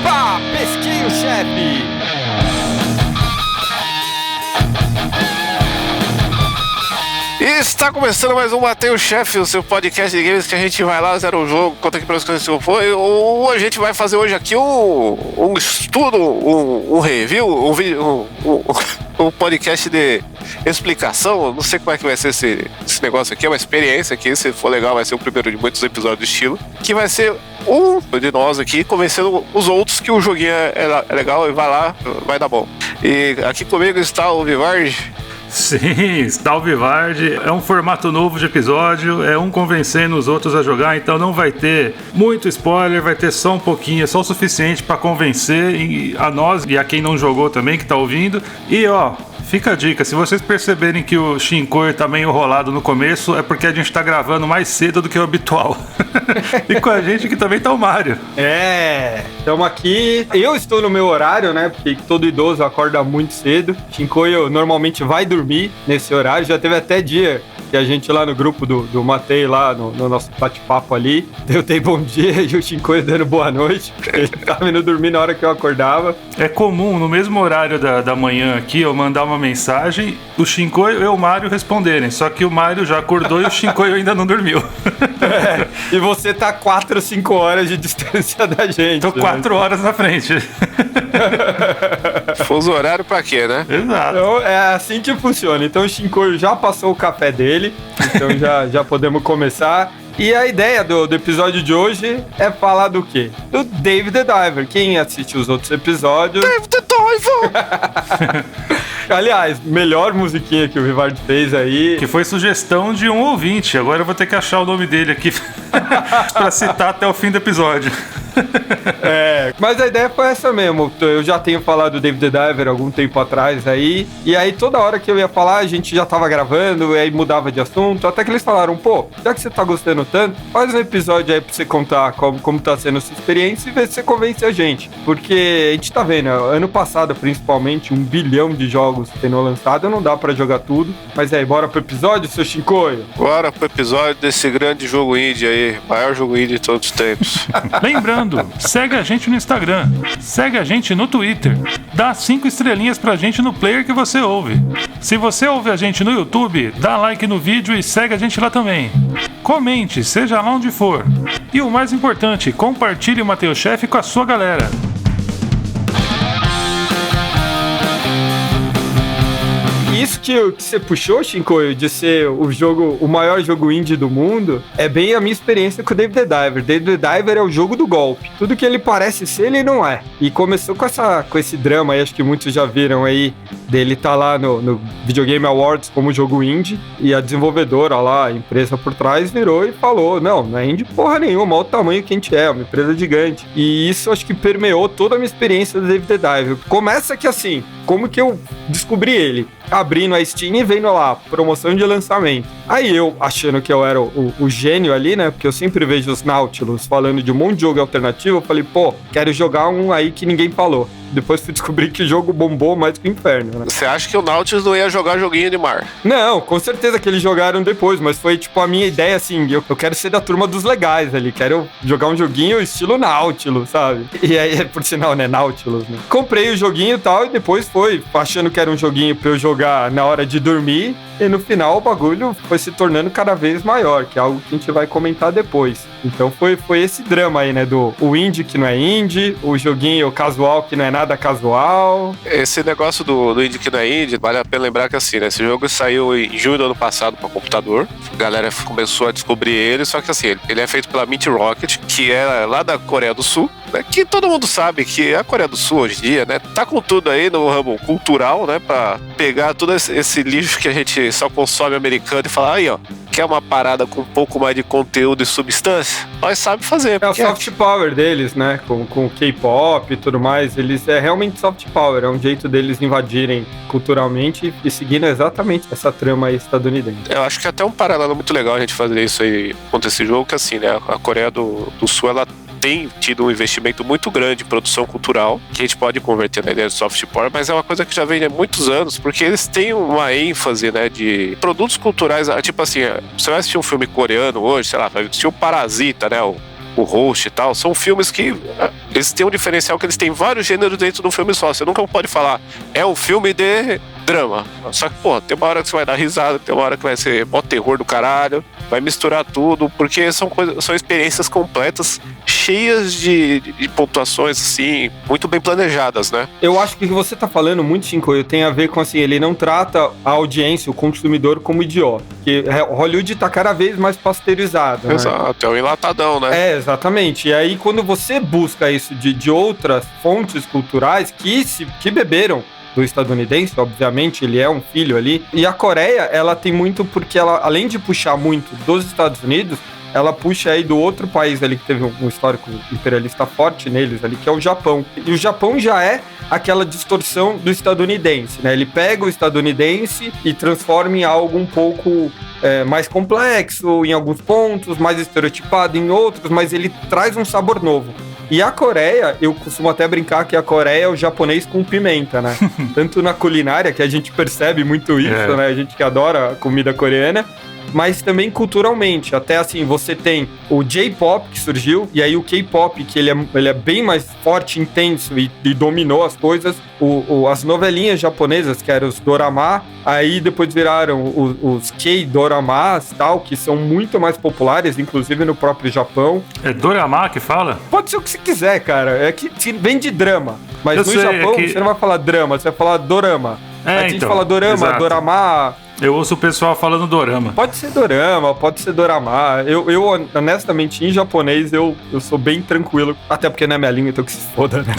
Opa! Pesquei o chefe! E está começando mais um Matei o Chefe, o seu podcast de games que a gente vai lá, zera o jogo, conta aqui para as coisas que foi. A gente vai fazer hoje aqui um estudo, um review, um podcast de explicação. Não sei como é que vai ser esse negócio aqui, é uma experiência aqui. Se for legal, vai ser o primeiro de muitos episódios do estilo. Que vai ser um de nós aqui convencendo os outros que o joguinho é legal e vai lá, vai dar bom. E aqui comigo está o Vivard. Sim, está o Vivard, é um formato novo de episódio, é um convencendo os outros a jogar, então não vai ter muito spoiler, vai ter só um pouquinho, é só o suficiente para convencer a nós e a quem não jogou também, que tá ouvindo. E ó, fica a dica, se vocês perceberem que o Shinkoi tá meio enrolado no começo, é porque a gente tá gravando mais cedo do que o habitual. E com a gente aqui também tá o Mário. Estamos aqui. Eu estou no meu horário, né? Porque todo idoso acorda muito cedo. Shinkoi normalmente vai dormir nesse horário. Já teve até dia que a gente lá no grupo do Matei, lá no nosso bate-papo ali, eu dei bom dia e o Shinkoi dando boa noite, porque ele tava indo dormir na hora que eu acordava. É comum, no mesmo horário da manhã aqui, eu mandar uma mensagem, o Shinkoi e o Mário responderem, só que o Mário já acordou e o Shinkoi ainda não dormiu. E você tá 4 ou 5 horas de distância da gente. Tô 4 horas na frente. Fuso horário pra quê, né? Exato. Então é assim que funciona. Então o Shinkoi já passou o café dele, então já podemos começar. E a ideia do episódio de hoje é falar do quê? Do Dave the Diver. Quem assistiu os outros episódios... Dave the Diver! Aliás, melhor musiquinha que o Vivard fez aí. Que foi sugestão de um ouvinte. Agora eu vou ter que achar o nome dele aqui pra citar até o fim do episódio. Mas a ideia foi essa mesmo. Eu já tenho falado do Dave the Diver algum tempo atrás aí. E aí toda hora que eu ia falar, a gente já tava gravando, e aí mudava de assunto. Até que eles falaram, pô, já que você tá gostando tanto, faz um episódio aí pra você contar como tá sendo a sua experiência e ver se você convence a gente. Porque a gente tá vendo, ano passado principalmente, 1 bilhão de jogos tendo lançado, não dá pra jogar tudo. Mas aí, bora pro episódio, seu Shinkoi? Bora pro episódio desse grande jogo indie aí, maior jogo indie de todos os tempos. Lembrando, segue a gente no Instagram, segue a gente no Twitter, dá 5 estrelinhas pra gente no player que você ouve. Se você ouve a gente no YouTube, dá like no vídeo e segue a gente lá também. Comente, seja lá onde for. E o mais importante, compartilhe o Matei o Chefe com a sua galera. Isso que você puxou, Shinkoi, de ser o maior jogo indie do mundo, é bem a minha experiência com o Dave the Diver. Dave the Diver é o jogo do golpe. Tudo que ele parece ser, ele não é. E começou com esse drama aí, acho que muitos já viram aí, dele tá lá no Video Game Awards como jogo indie, e a desenvolvedora lá, a empresa por trás, virou e falou, não é indie porra nenhuma, olha o tamanho que a gente é, uma empresa gigante. E isso acho que permeou toda a minha experiência do Dave the Diver. Começa que assim, como que eu descobri ele? Abrindo a Steam e vendo lá, promoção de lançamento. Aí eu, achando que eu era o gênio ali, né? Porque eu sempre vejo os Nautilus falando de um monte de jogo alternativo. Eu falei, pô, quero jogar um aí que ninguém falou. Depois fui descobrir que o jogo bombou mais que o inferno, né? Você acha que o Nautilus não ia jogar joguinho de mar? Não, com certeza que eles jogaram depois, mas foi tipo a minha ideia assim, eu quero ser da turma dos legais ali, quero jogar um joguinho estilo Nautilus, sabe? E aí, por sinal, né, Nautilus, né? Comprei o joguinho e tal, e depois foi achando que era um joguinho pra eu jogar na hora de dormir, e no final o bagulho foi se tornando cada vez maior, que é algo que a gente vai comentar depois. Então foi esse drama aí, né, o indie que não é indie, o joguinho casual que não é nada casual. Esse negócio do indie que não é indie, vale a pena lembrar que assim, né, esse jogo saiu em junho do ano passado para computador, a galera começou a descobrir ele, só que assim, ele é feito pela Mint Rocket, que é lá da Coreia do Sul, né, que todo mundo sabe que a Coreia do Sul hoje em dia, né, tá com tudo aí no ramo cultural, né, pra pegar todo esse lixo que a gente só consome americano e falar, aí ó, quer uma parada com um pouco mais de conteúdo e substância? Nós sabemos fazer. É o soft power deles, né? Com K-pop e tudo mais. Eles é realmente soft power. É um jeito deles invadirem culturalmente e seguindo exatamente essa trama aí estadunidense. Eu acho que é até um paralelo muito legal a gente fazer isso aí contra esse jogo, que assim, né? A Coreia do Sul, ela tem tido um investimento muito grande em produção cultural, que a gente pode converter na ideia de soft power, mas é uma coisa que já vem há muitos anos, porque eles têm uma ênfase, né, de produtos culturais, tipo assim, você vai assistir um filme coreano hoje, sei lá, vai assistir o Parasita, né, o Host e tal, são filmes que eles têm um diferencial que eles têm vários gêneros dentro de um filme só. Você nunca pode falar, é um filme de drama. Só que, pô, tem uma hora que você vai dar risada, tem uma hora que vai ser mó terror do caralho, vai misturar tudo, porque são experiências completas, cheias de pontuações, assim, muito bem planejadas, né? Eu acho que o que você tá falando muito, Shinkoio, tem a ver com, assim, ele não trata a audiência, o consumidor, como idiota. Porque Hollywood tá cada vez mais pasteurizado, né? Exato, é um enlatadão, né? É, exatamente. E aí, quando você busca isso de outras fontes culturais que beberam do estadunidense, obviamente, ele é um filho ali. E a Coreia, ela tem muito porque ela, além de puxar muito dos Estados Unidos, ela puxa aí do outro país ali que teve um histórico imperialista forte neles ali, que é o Japão. E o Japão já é aquela distorção do estadunidense, né? Ele pega o estadunidense e transforma em algo um pouco mais complexo em alguns pontos, mais estereotipado em outros, mas ele traz um sabor novo. E a Coreia, eu costumo até brincar que a Coreia é o japonês com pimenta, né? Tanto na culinária, que a gente percebe muito isso, né? A gente que adora a comida coreana, mas também culturalmente. Até assim, você tem o J-pop que surgiu, e aí o K-pop, que ele é bem mais forte, intenso e dominou as coisas. As novelinhas japonesas, que eram os dorama, aí depois viraram os K-doramas, tal, que são muito mais populares, inclusive no próprio Japão. É dorama que fala? Pode ser o que você quiser, cara. É que vem de drama. Mas no Japão, você não vai falar drama, você vai falar dorama. A gente fala dorama, exato. Dorama. Eu ouço o pessoal falando dorama. Pode ser dorama, pode ser dorama. Eu honestamente, em japonês, eu sou bem tranquilo. Até porque não é minha língua, então que se foda, né?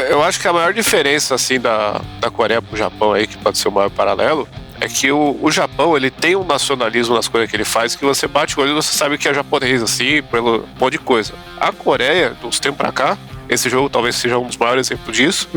Eu acho que a maior diferença, assim, da Coreia pro Japão aí, que pode ser o maior paralelo, é que o Japão, ele tem um nacionalismo nas coisas que ele faz, que você bate o olho e você sabe que é japonês, assim, pelo um monte de coisa. A Coreia, de uns tempos pra cá, esse jogo talvez seja um dos maiores exemplos disso,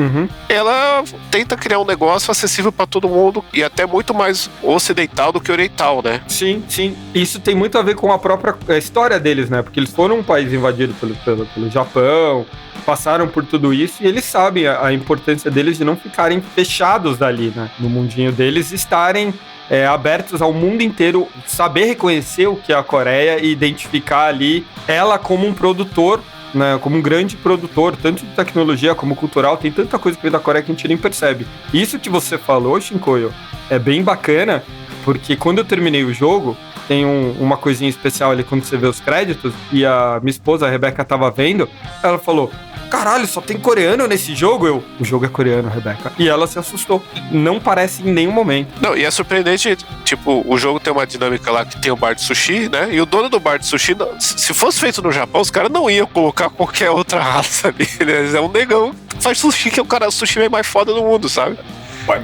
ela tenta criar um negócio acessível pra todo mundo e até muito mais ocidental do que oriental, né? Sim, sim. Isso tem muito a ver com a própria história deles, né? Porque eles foram um país invadido pelo Japão, passaram por tudo isso e eles sabem a importância deles de não ficarem fechados dali, né? No mundinho deles, estarem abertos ao mundo inteiro, saber reconhecer o que é a Coreia e identificar ali ela como um produtor, né, como um grande produtor, tanto de tecnologia como cultural. Tem tanta coisa que vem da Coreia que a gente nem percebe. Isso que você falou, Shinkoio, é bem bacana, porque quando eu terminei o jogo, tem uma coisinha especial ali quando você vê os créditos, e a minha esposa, a Rebeca, tava vendo, ela falou: caralho, só tem coreano nesse jogo? O jogo é coreano, Rebeca. E ela se assustou. Não parece em nenhum momento. Não, e é surpreendente, tipo, o jogo tem uma dinâmica lá que tem o bar de sushi, né? E o dono do bar de sushi, se fosse feito no Japão, os caras não iam colocar qualquer outra raça ali. É um negão que faz sushi, que é o sushi mais foda do mundo, sabe?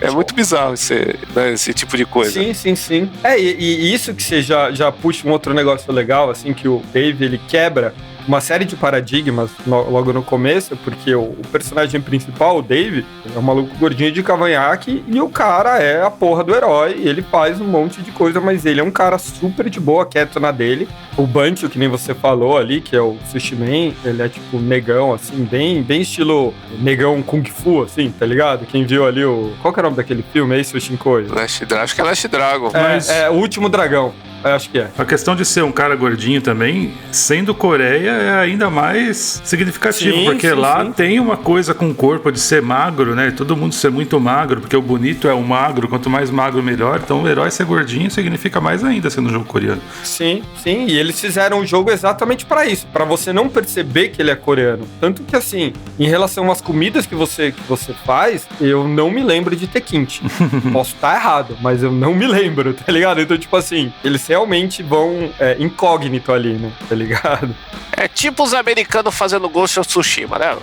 É muito bizarro esse tipo de coisa. Sim. E isso que você já puxa um outro negócio legal, assim, que o Dave, ele quebra uma série de paradigmas logo no começo, porque o personagem principal, o Dave, é um maluco gordinho de cavanhaque e o cara é a porra do herói, e ele faz um monte de coisa, mas ele é um cara super de boa, quieto na dele. O Bancho, que nem você falou ali, que é o Sushi Man, ele é tipo negão, assim, bem estilo negão Kung Fu, assim, tá ligado? Quem viu ali qual que é o nome daquele filme aí, seu Shinkoio? Acho que é Last Dragon. É O Último Dragão. Eu acho que é. A questão de ser um cara gordinho também, sendo Coreia, é ainda mais significativo, porque lá tem uma coisa com o corpo de ser magro, né? Todo mundo ser muito magro, porque o bonito é o magro, quanto mais magro, melhor. Então o herói ser gordinho significa mais ainda sendo um jogo coreano. Sim, e eles fizeram o jogo exatamente pra isso, pra você não perceber que ele é coreano. Tanto que, assim, em relação às comidas que você faz, eu não me lembro de ter kimchi. Posso estar errado, mas eu não me lembro, tá ligado? Então, tipo assim, eles realmente vão incógnito ali, né? Tá ligado? É tipo os americanos fazendo Ghost of Tsushima, né?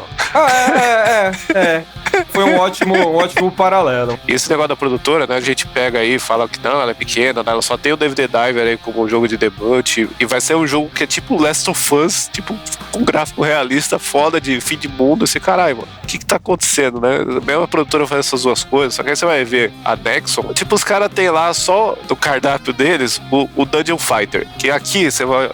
Foi um ótimo paralelo. E esse negócio da produtora, né? A gente pega aí e fala que não, ela é pequena, né, ela só tem o Dave the Diver aí como um jogo de debut, e vai ser um jogo que é tipo Last of Us, tipo com gráfico realista, foda, de fim de mundo, assim, caralho, mano, o que tá acontecendo, né? A mesma produtora faz essas duas coisas, só que aí você vai ver a Nexon, tipo, os caras tem lá só no cardápio deles o Dungeon Fighter, que aqui,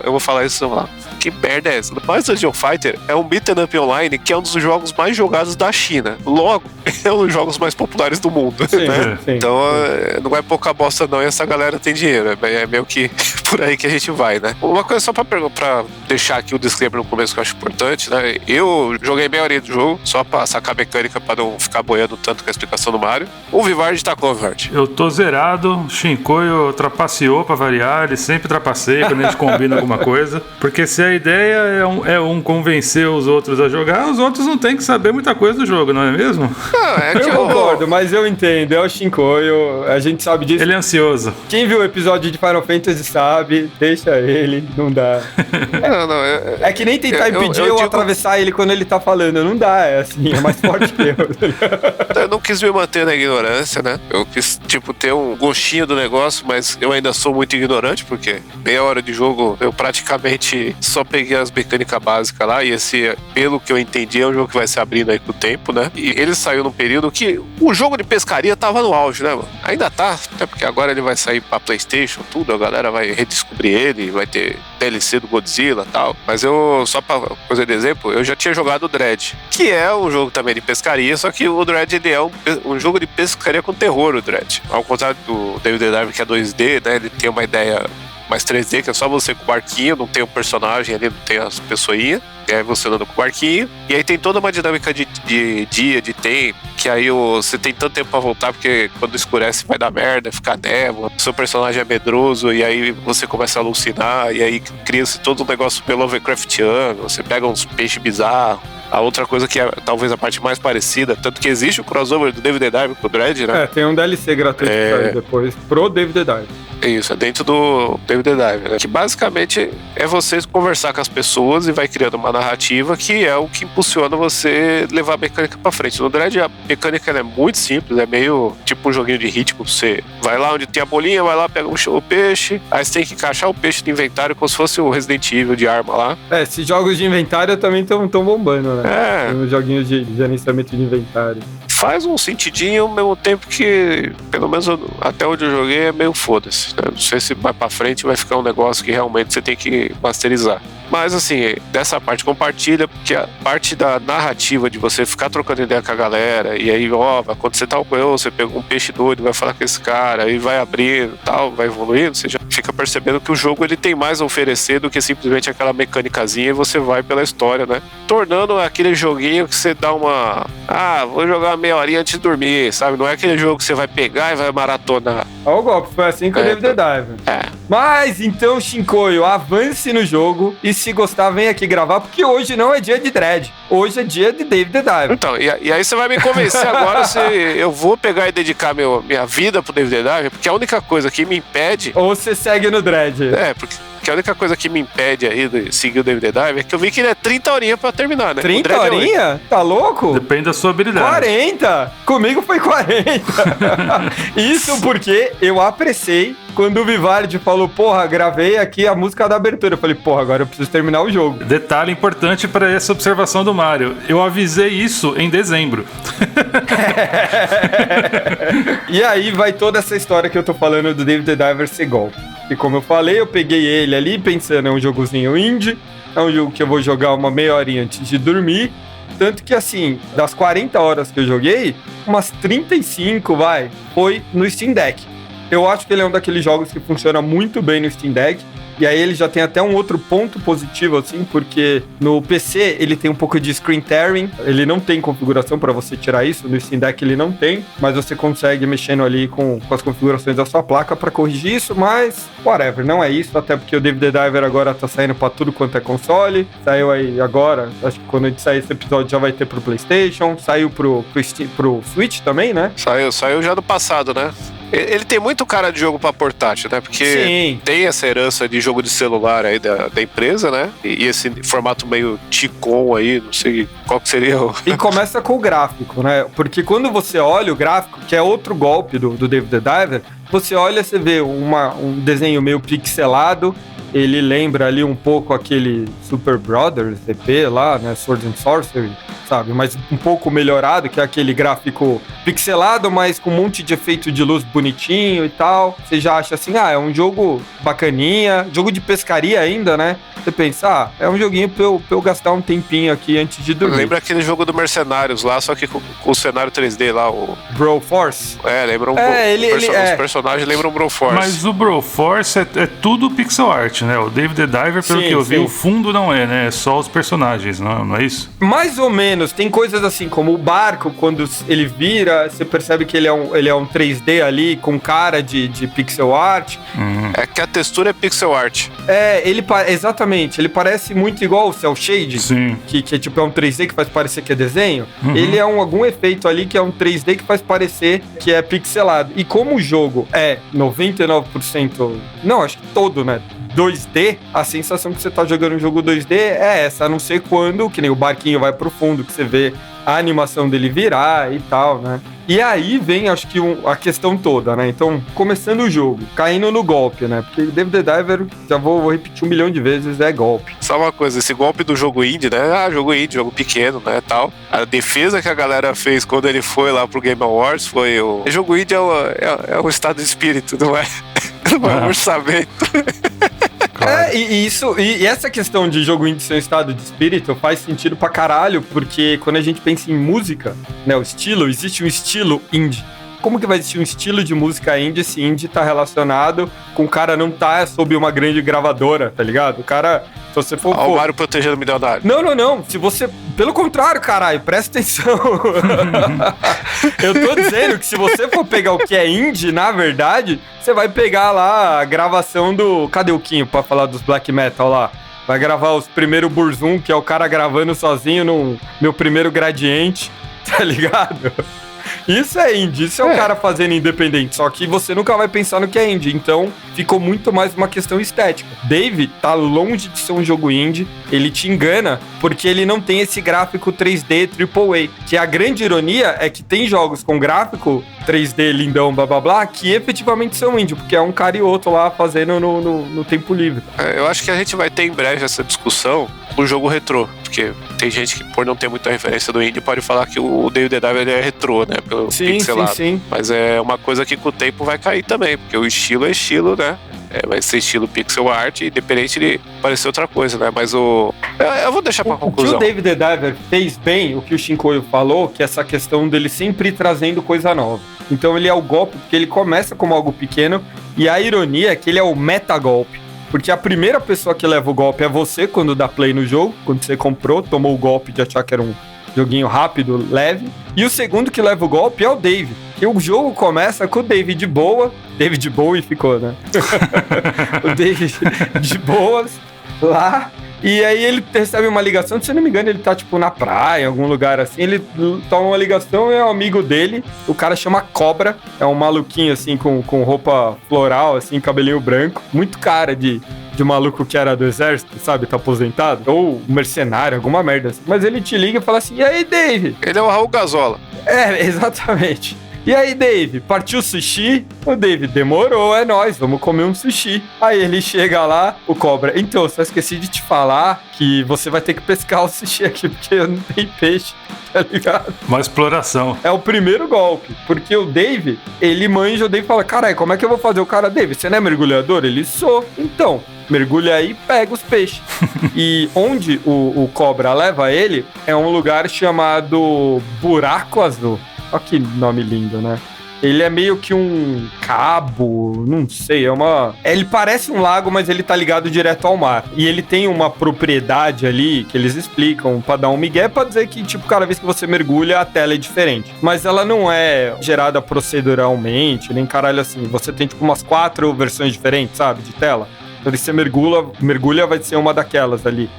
eu vou falar isso lá, que merda é essa? Mas Dungeon Fighter é um beat'em up online que é um dos jogos mais jogados da China. Logo, é um dos jogos mais populares do mundo. Sim, né? sim. Então, não é pouca bosta não, e essa galera tem dinheiro. É meio que por aí que a gente vai, né? Uma coisa só pra deixar aqui o disclaimer no começo que eu acho importante, né? Eu joguei meia hora do jogo, só pra sacar a mecânica pra não ficar boiando tanto com a explicação do Mario. O Vivard tá como, Vivard? Eu tô zerado, Shinkoio trapaceou pra variar, ele sempre trapaceia quando a gente combina alguma coisa, porque se a ideia é um convencer os outros a jogar, os outros não tem que saber muita coisa do jogo, não é mesmo? Eu concordo, mas eu entendo, é o Shinkoio, a gente sabe disso. Ele é ansioso. Quem viu o episódio de Final Fantasy sabe, deixa ele, não dá. É que nem tentar impedir eu atravessar ele quando ele tá falando, não dá, é assim, é mais forte que eu. Eu não quis me manter na ignorância, né? Eu quis, ter um gostinho do negócio, mas eu ainda sou muito ignorante, porque meia hora de jogo eu praticamente só peguei as mecânicas básicas lá, e esse, pelo que eu entendi, é um jogo que vai se abrindo aí com o tempo, né? E ele saiu num período que o jogo de pescaria tava no auge, né, mano? Ainda tá, até porque agora ele vai sair pra PlayStation, tudo, a galera vai redescobrir ele, vai ter DLC do Godzilla e tal. Mas eu, só pra coisa de exemplo, eu já tinha jogado o Dread, que é um jogo também de pescaria, só que o Dread ele é um jogo de pescaria com terror, o Dread. Ao contrário do David the Diver, que é 2D, né? Ele tem uma ideia mais 3D, que é só você com o barquinho, não tem o personagem ali, não tem as pessoinhas. E aí você andando com o barquinho. E aí tem toda uma dinâmica de dia, de tempo, que aí você tem tanto tempo pra voltar, porque quando escurece vai dar merda, fica névoa, seu personagem é medroso, e aí você começa a alucinar, e aí cria-se todo um negócio meio Lovecraftiano, você pega uns peixes bizarros. A outra coisa que é talvez a parte mais parecida, tanto que existe o crossover do David the Diver com o Dread, né? Tem um DLC gratuito depois pro David the Diver. Isso, é dentro do David the Diver, né? Que basicamente é você conversar com as pessoas e vai criando uma narrativa que é o que impulsiona você levar a mecânica pra frente. No Dread a mecânica é muito simples, é meio tipo um joguinho de ritmo. Você vai lá onde tem a bolinha, vai lá, pega o peixe, aí você tem que encaixar o peixe no inventário como se fosse o Resident Evil de arma lá. Esses jogos de inventário também estão bombando, né? Tem uns joguinhos de gerenciamento de inventário. Faz um sentidinho ao mesmo tempo que, pelo menos até onde eu joguei, é meio foda-se. Né? Não sei se vai pra frente vai ficar um negócio que realmente você tem que masterizar. Mas assim, dessa parte compartilha, porque a parte da narrativa de você ficar trocando ideia com a galera, e aí, vai acontecer tal coisa, você pega um peixe doido, vai falar com esse cara, aí vai abrindo, tal, vai evoluindo, você já fica percebendo que o jogo ele tem mais a oferecer do que simplesmente aquela mecânicazinha, e você vai pela história, né? Tornando aquele joguinho que você dá uma... vou jogar uma meia horinha antes de dormir, sabe? Não é aquele jogo que você vai pegar e vai maratonar. Olha o golpe, foi assim que eu David the Diver. Mas então, Shinkoio, avance no jogo e se gostar, vem aqui gravar, porque hoje não é dia de Dread. Hoje é dia de David the Diver. Então, e aí você vai me convencer agora se eu vou pegar e dedicar minha vida pro David the Diver, porque a única coisa que me impede... Ou você segue no Dread. Porque a única coisa que me impede aí de seguir o David the Diver é que eu vi que ele é 30 horinhas pra terminar, né? 30 horinhas? Tá louco? Depende da sua habilidade. 40! Comigo foi 40. Isso porque eu apressei quando o Vivard falou, gravei aqui a música da abertura. Eu falei, agora eu preciso terminar o jogo. Detalhe importante para essa observação do Mario. Eu avisei isso em dezembro. E aí vai toda essa história que eu tô falando do David the Diver ser golpe. E como eu falei, eu peguei ele ali pensando, é um jogozinho indie, é um jogo que eu vou jogar uma meia horinha antes de dormir. Tanto que, assim, das 40 horas que eu joguei, umas 35, foi no Steam Deck. Eu acho que ele é um daqueles jogos que funciona muito bem no Steam Deck. E aí ele já tem até um outro ponto positivo, assim, porque no PC ele tem um pouco de screen tearing, ele não tem configuração para você tirar isso, no Steam Deck ele não tem, mas você consegue mexendo ali com as configurações da sua placa para corrigir isso, mas whatever, não é isso, até porque o David the Diver agora tá saindo para tudo quanto é console, saiu aí agora, acho que quando a gente sair esse episódio já vai ter pro PlayStation, saiu pro Switch também, né? Saiu já do passado, né? Ele tem muito cara de jogo pra portátil, né? Porque Sim. Tem essa herança de jogo de celular aí da empresa, né? E esse formato meio Ticon aí, não sei qual que seria o... E começa com o gráfico, né? Porque quando você olha o gráfico, que é outro golpe do David the Diver, você olha, você vê um desenho meio pixelado, ele lembra ali um pouco aquele Super Brothers EP lá, né? Sword and Sorcery. sabe? Mas um pouco melhorado, que é aquele gráfico pixelado, mas com um monte de efeito de luz bonitinho e tal. Você já acha assim, é um jogo bacaninha, jogo de pescaria ainda, né? Você pensa, é um joguinho pra eu gastar um tempinho aqui antes de dormir. Lembra aquele jogo do Mercenários lá, só que com o cenário 3D lá, o... Broforce? Lembra os personagens lembram o Broforce. Mas o Broforce é tudo pixel art, né? O Dave the Diver, pelo que eu vi, o fundo não é, né? É só os personagens, não é isso? Mais ou menos. Tem coisas assim, como o barco, quando ele vira, você percebe que ele é um 3D ali, com cara de pixel art. É que a textura é pixel art. Exatamente. Ele parece muito igual o Cell Shade. Sim. Que é tipo, é um 3D que faz parecer que é desenho. Ele é algum efeito ali que é um 3D que faz parecer que é pixelado. E como o jogo é 99%... Não, acho que todo, né? 2D, a sensação que você tá jogando um jogo 2D é essa, a não ser quando, que nem o barquinho vai pro fundo, que você vê a animação dele virar e tal, né? E aí vem, acho que a questão toda, né? Então, começando o jogo, caindo no golpe, né? Porque Dave the Diver, já vou repetir 1 milhão de vezes, é golpe. Só uma coisa, esse golpe do jogo indie, né? Jogo indie, jogo pequeno, né, tal. A defesa que a galera fez quando ele foi lá pro Game Awards foi o jogo indie é um estado de espírito, não é? Não é um orçamento. E essa questão de jogo indie ser um estado de espírito faz sentido pra caralho, porque quando a gente pensa em música, né, o estilo, existe um estilo indie. Como que vai existir um estilo de música indie se indie tá relacionado com o cara não tá sob uma grande gravadora, tá ligado? O cara, se você for... o Mario protegendo o milionário. Não. Se você... Pelo contrário, caralho, presta atenção. Eu tô dizendo que se você for pegar o que é indie, na verdade, você vai pegar lá a gravação do... Cadê o Quinho pra falar dos black metal lá? Vai gravar os primeiros Burzum, que é o cara gravando sozinho no meu primeiro gradiente, tá ligado? Isso é indie, isso é o cara fazendo independente, só que você nunca vai pensar no que é indie, então ficou muito mais uma questão estética. Dave tá longe de ser um jogo indie, ele te engana porque ele não tem esse gráfico 3D AAA, que a grande ironia é que tem jogos com gráfico 3D lindão, blá blá blá, que efetivamente são indie, porque é um cara e outro lá fazendo no tempo livre. Eu acho que a gente vai ter em breve essa discussão com o jogo retrô, porque tem gente que, por não ter muita referência do indie, pode falar que o Dave the Diver é retrô, né, pelo pixelado. Sim. Mas é uma coisa que com o tempo vai cair também, porque o estilo é estilo, né? Vai ser estilo pixel art, independente de parecer outra coisa, né? Mas eu vou deixar pra conclusão. O que o Dave the Diver fez bem, o que o Shinkoio falou, que é essa questão dele sempre ir trazendo coisa nova. Então ele é o golpe, porque ele começa como algo pequeno, e a ironia é que ele é o meta-golpe. Porque a primeira pessoa que leva o golpe é você quando dá play no jogo, quando você comprou, tomou o golpe de achar que era um joguinho rápido, leve. E o segundo que leva o golpe é o Dave. E o jogo começa com o Dave de boa. David Bowie ficou, né? O Dave de boas lá. E aí ele recebe uma ligação, se eu não me engano, ele tá tipo na praia, em algum lugar assim. Ele toma uma ligação, é um amigo dele. O cara chama Cobra. É um maluquinho assim, com roupa floral, assim, cabelinho branco. Muito cara de maluco que era do exército, sabe? Tá aposentado. Ou mercenário, alguma merda assim. Mas ele te liga e fala assim, e aí, Dave? Ele é o Raul Gazola. Exatamente. E aí, Dave, partiu sushi? O Dave, demorou, é nóis, vamos comer um sushi. Aí ele chega lá, o Cobra, então, só esqueci de te falar que você vai ter que pescar o sushi aqui, porque não tem peixe, tá ligado? Uma exploração. É o primeiro golpe, porque o Dave, ele manja, o Dave fala, caralho, como é que eu vou fazer? O cara, Dave, você não é mergulhador? Ele, sou. Então, mergulha aí e pega os peixes. E onde o Cobra leva ele é um lugar chamado Buraco Azul. Olha que nome lindo, né? Ele é meio que um cabo, não sei, ele parece um lago, mas ele tá ligado direto ao mar. E ele tem uma propriedade ali, que eles explicam, pra dar um migué, pra dizer que, tipo, cada vez que você mergulha, a tela é diferente. Mas ela não é gerada proceduralmente, nem caralho assim. Você tem, tipo, umas 4 versões diferentes, sabe, de tela. Então, se você mergulha, vai ser uma daquelas ali.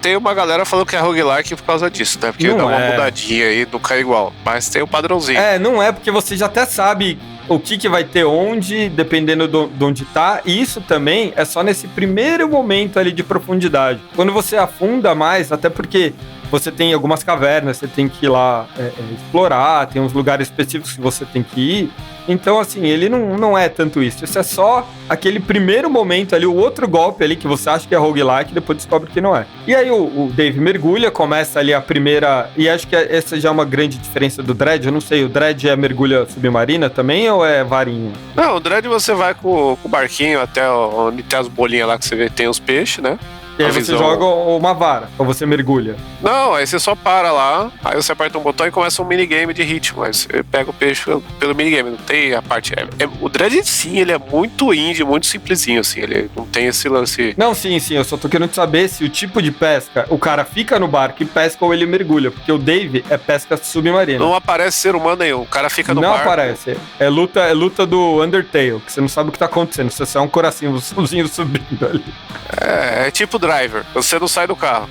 Tem uma galera falando que é roguelike por causa disso, né? Porque dá uma mudadinha aí, não cai igual. Mas tem o padrãozinho. Não é, porque você já até sabe o que vai ter onde, dependendo de onde tá. E isso também é só nesse primeiro momento ali de profundidade. Quando você afunda mais, até porque você tem algumas cavernas, você tem que ir lá explorar, tem uns lugares específicos que você tem que ir. Então, assim, ele não é tanto isso. Isso é só aquele primeiro momento ali, o outro golpe ali que você acha que é roguelike e depois descobre que não é. E aí o Dave mergulha, começa ali a primeira... E acho que essa já é uma grande diferença do Dredge. Eu não sei, o Dredge é mergulha submarina também ou é varinha? Não, o Dredge você vai com o barquinho até onde tem as bolinhas lá que você vê, tem os peixes, né? E aí você joga uma vara, ou você mergulha? Não, aí você só para lá, aí você aperta um botão e começa um minigame de ritmo. Aí você pega o peixe pelo minigame, não tem a parte... o Dredge, sim, ele é muito indie, muito simplesinho, assim, ele não tem esse lance... Não, sim, eu só tô querendo saber se o tipo de pesca, o cara fica no barco e pesca ou ele mergulha, porque o Dave é pesca submarina. Não aparece ser humano nenhum, o cara fica no barco. Não aparece, é luta do Undertale, que você não sabe o que tá acontecendo, você só é um coracinho subindo ali. É tipo Driver, você não sai do carro.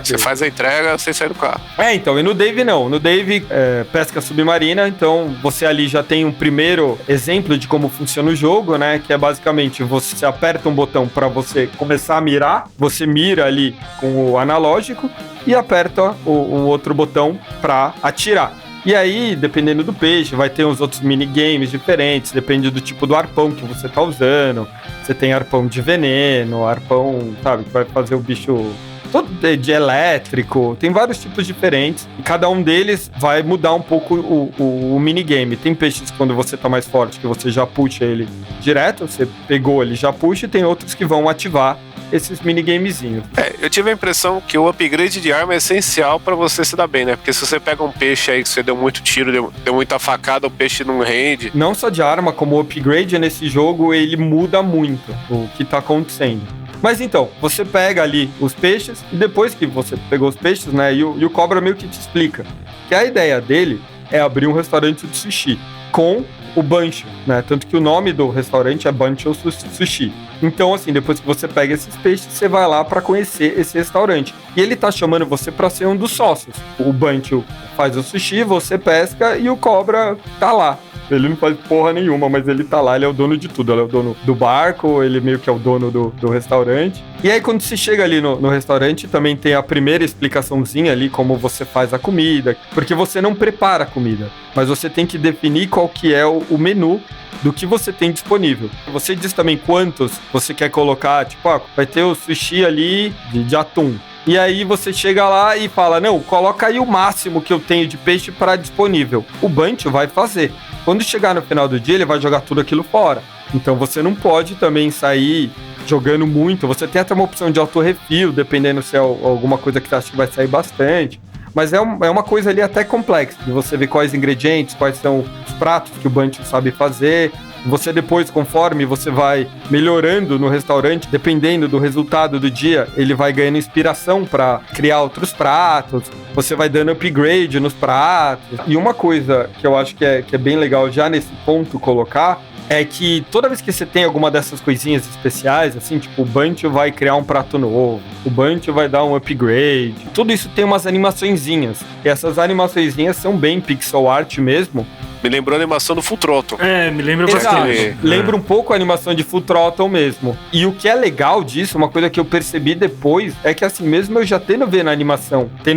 Você faz a entrega sem sair do carro. Então, e no Dave não. No Dave, pesca submarina, então você ali já tem um primeiro exemplo de como funciona o jogo, né? Que é basicamente, você aperta um botão para você começar a mirar, você mira ali com o analógico e aperta o outro botão para atirar. E aí, dependendo do peixe, vai ter uns outros minigames diferentes, depende do tipo do arpão que você tá usando. Você tem arpão de veneno, arpão, sabe, que vai fazer o bicho todo de elétrico, tem vários tipos diferentes, e cada um deles vai mudar um pouco o minigame. Tem peixes quando você tá mais forte, que você já puxa ele direto, você pegou ele, já puxa, e tem outros que vão ativar esses minigamezinhos. Eu tive a impressão que o upgrade de arma é essencial pra você se dar bem, né? Porque se você pega um peixe aí que você deu muito tiro, deu muita facada, o peixe não rende. Não só de arma, como o upgrade nesse jogo, ele muda muito o que tá acontecendo. Mas então, você pega ali os peixes, e depois que você pegou os peixes, né, e o Cobra meio que te explica que a ideia dele é abrir um restaurante de sushi com o Bancho, né? Tanto que o nome do restaurante é Bancho Sushi. Então, assim, depois que você pega esses peixes, você vai lá pra conhecer esse restaurante. E ele tá chamando você pra ser um dos sócios. O Bancho faz o sushi, você pesca e o Cobra tá lá. Ele não faz porra nenhuma, mas ele tá lá, ele é o dono de tudo. Ele é o dono do barco, ele meio que é o dono do restaurante. E aí, quando você chega ali no restaurante, também tem a primeira explicaçãozinha ali, como você faz a comida. Porque você não prepara a comida, mas você tem que definir qual que é o menu do que você tem disponível. Você diz também quantos você quer colocar, tipo, vai ter o sushi ali de atum. E aí você chega lá e fala, não, coloca aí o máximo que eu tenho de peixe para disponível. O Bancho vai fazer. Quando chegar no final do dia, ele vai jogar tudo aquilo fora. Então você não pode também sair jogando muito. Você tem até uma opção de auto-refil, dependendo se é alguma coisa que você acha que vai sair bastante. Mas é uma coisa ali até complexa, de você ver quais ingredientes, quais são os pratos que o Bancho sabe fazer. Você depois, conforme você vai melhorando no restaurante, dependendo do resultado do dia, ele vai ganhando inspiração para criar outros pratos. Você vai dando upgrade nos pratos. E uma coisa que eu acho que é bem legal já nesse ponto colocar é que toda vez que você tem alguma dessas coisinhas especiais, assim, tipo, o Bancho vai criar um prato novo, o Bancho vai dar um upgrade, tudo isso tem umas animaçõezinhas. E essas animaçõezinhas são bem pixel art mesmo. Me lembrou a animação do Full Throttle. Me lembra bastante. Lembra um pouco a animação de Full Throttle mesmo. E o que é legal disso, uma coisa que eu percebi depois, é que assim, mesmo eu já tendo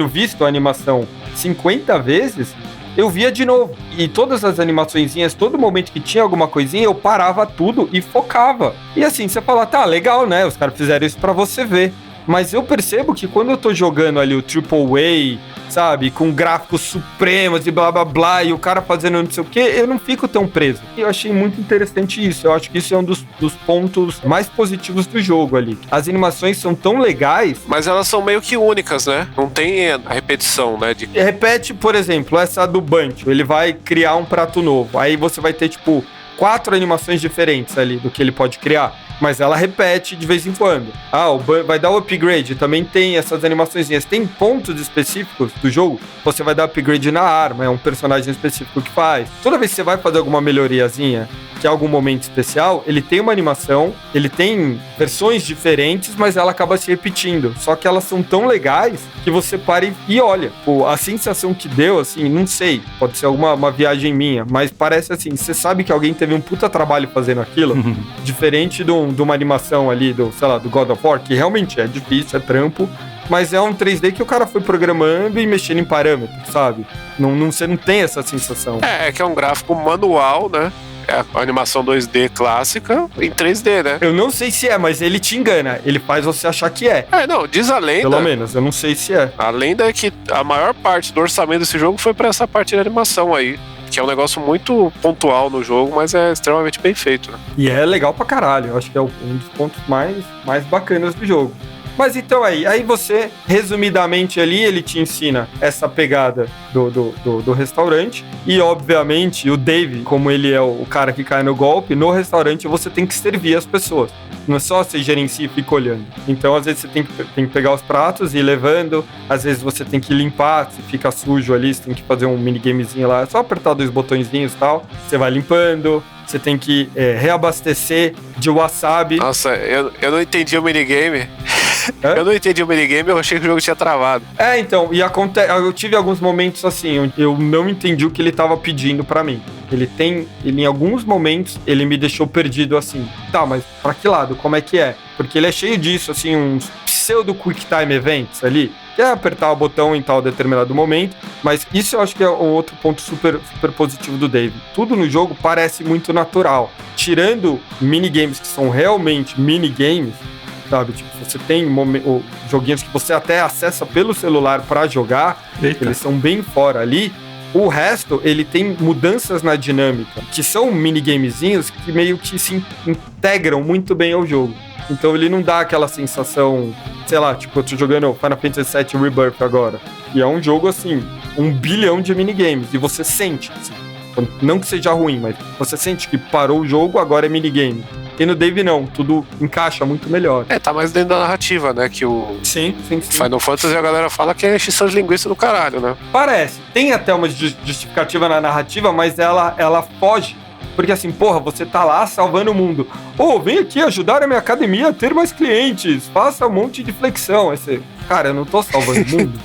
visto a animação 50 vezes, eu via de novo. E todas as animaçõezinhas, todo momento que tinha alguma coisinha, eu parava tudo e focava. E assim, você fala, tá, legal, né? Os caras fizeram isso pra você ver. Mas eu percebo que quando eu tô jogando ali o Triple A, sabe, com gráficos supremos e blá blá blá, e o cara fazendo não sei o que, eu não fico tão preso. E eu achei muito interessante isso. Eu acho que isso é um dos pontos mais positivos do jogo ali. As animações são tão legais. Mas elas são meio que únicas, né? Não tem a repetição, né? Repete, por exemplo, essa do Bancho. Ele vai criar um prato novo. Aí você vai ter, tipo, 4 animações diferentes ali do que ele pode criar. Mas ela repete de vez em quando. Vai dar o upgrade, também tem essas animaçõezinhas. Tem pontos específicos do jogo, você vai dar upgrade na arma, é um personagem específico que faz. Toda vez que você vai fazer alguma melhoriazinha, que é algum momento especial, ele tem uma animação, ele tem versões diferentes, mas ela acaba se repetindo. Só que elas são tão legais que você para e olha. A sensação que deu, assim, não sei, pode ser uma viagem minha, mas parece assim, você sabe que alguém teve um puta trabalho fazendo aquilo, diferente de uma animação ali do God of War, que realmente é difícil, é trampo, mas é um 3D que o cara foi programando e mexendo em parâmetros, sabe? Você não tem essa sensação. É que é um gráfico manual, né? É a animação 2D clássica em 3D, né? Eu não sei se é, mas ele te engana. Ele faz você achar que é. Não, diz a lenda. Pelo menos, eu não sei se é. A lenda é que a maior parte do orçamento desse jogo foi pra essa parte de animação aí. Que é um negócio muito pontual no jogo, mas é extremamente bem feito, né? E é legal pra caralho. Eu acho que é um dos pontos mais bacanas do jogo. Mas então aí você, resumidamente ali, ele te ensina essa pegada do restaurante. E, obviamente, o Dave, como ele é o cara que cai no golpe, no restaurante você tem que servir as pessoas. Não é só você gerencia e fica olhando. Então, às vezes, você tem que pegar os pratos e ir levando. Às vezes, você tem que limpar. Se fica sujo ali, você tem que fazer um minigamezinho lá. É só apertar 2 botõezinhos e tal. Você vai limpando. Você tem que reabastecer de wasabi. Nossa, eu não entendi o minigame. Eu não entendi o minigame, eu achei que o jogo tinha travado. Então, e eu tive alguns momentos assim, onde eu não entendi o que ele tava pedindo pra mim. Ele em alguns momentos, ele me deixou perdido assim. Tá, mas pra que lado? Como é que é? Porque ele é cheio disso, assim, uns pseudo quick time events ali. Que é apertar o botão em tal determinado momento. Mas isso eu acho que é um outro ponto super, super positivo do Dave. Tudo no jogo parece muito natural. Tirando minigames que são realmente minigames, sabe? Tipo, você tem joguinhos que você até acessa pelo celular pra jogar. Eita. Eles são bem fora ali. O resto, ele tem mudanças na dinâmica, que são minigamezinhos que meio que se integram muito bem ao jogo. Então ele não dá aquela sensação, sei lá, tipo, eu tô jogando Final Fantasy VII Rebirth agora. E é um jogo, assim, 1 bilhão de minigames. E você sente, assim, não que seja ruim, mas você sente que parou o jogo, agora é minigame. E no Dave não, tudo encaixa muito melhor. Tá mais dentro da narrativa, né? Que o Sim. Final Fantasy, a galera fala que é extinção de linguiça do caralho, né? Parece. Tem até uma justificativa na narrativa, mas ela foge. Porque assim, porra, você tá lá salvando o mundo. Vem aqui ajudar a minha academia a ter mais clientes. Faça um monte de flexão. Aí você, cara, eu não tô salvando o mundo.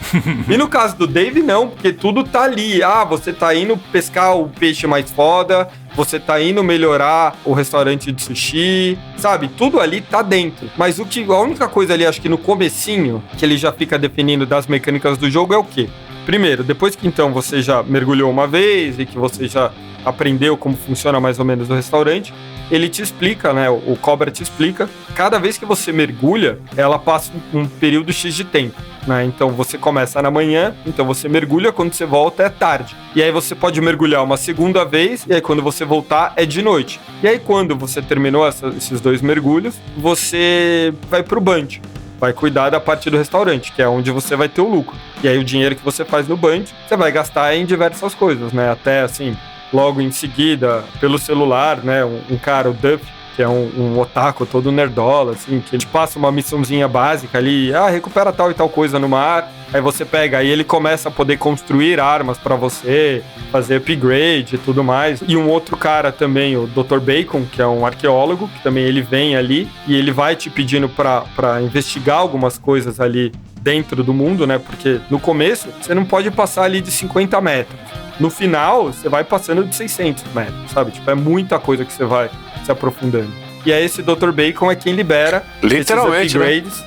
E no caso do Dave, não, porque tudo tá ali. Você tá indo pescar o peixe mais foda, você tá indo melhorar o restaurante de sushi, sabe? Tudo ali tá dentro. Mas a única coisa ali, acho que no comecinho, que ele já fica definindo das mecânicas do jogo é o quê? Primeiro, depois que então você já mergulhou uma vez e que você já aprendeu como funciona mais ou menos o restaurante, ele te explica, né? O Cobra te explica. Cada vez que você mergulha, ela passa um período X de tempo, né? Então você começa na manhã, então você mergulha, quando você volta é tarde. E aí você pode mergulhar uma segunda vez, e aí quando você voltar é de noite. E aí quando você terminou esses 2 mergulhos, você vai pro bunch. Vai cuidar da parte do restaurante, que é onde você vai ter o lucro. E aí o dinheiro que você faz no bunch, você vai gastar em diversas coisas, né? Até assim, logo em seguida, pelo celular, né? Um cara, o Duff, que é um otaku todo nerdola, assim, que ele passa uma missãozinha básica ali, recupera tal e tal coisa no mar, aí você pega, aí ele começa a poder construir armas pra você, fazer upgrade e tudo mais. E um outro cara também, o Dr. Bacon, que é um arqueólogo, que também ele vem ali e ele vai te pedindo pra investigar algumas coisas ali dentro do mundo, né? Porque no começo, você não pode passar ali de 50 metros. No final, você vai passando de 600 metros, sabe? Tipo, é muita coisa que você vai se aprofundando. E aí esse Dr. Bacon é quem libera literalmente, esses upgrades.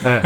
Né?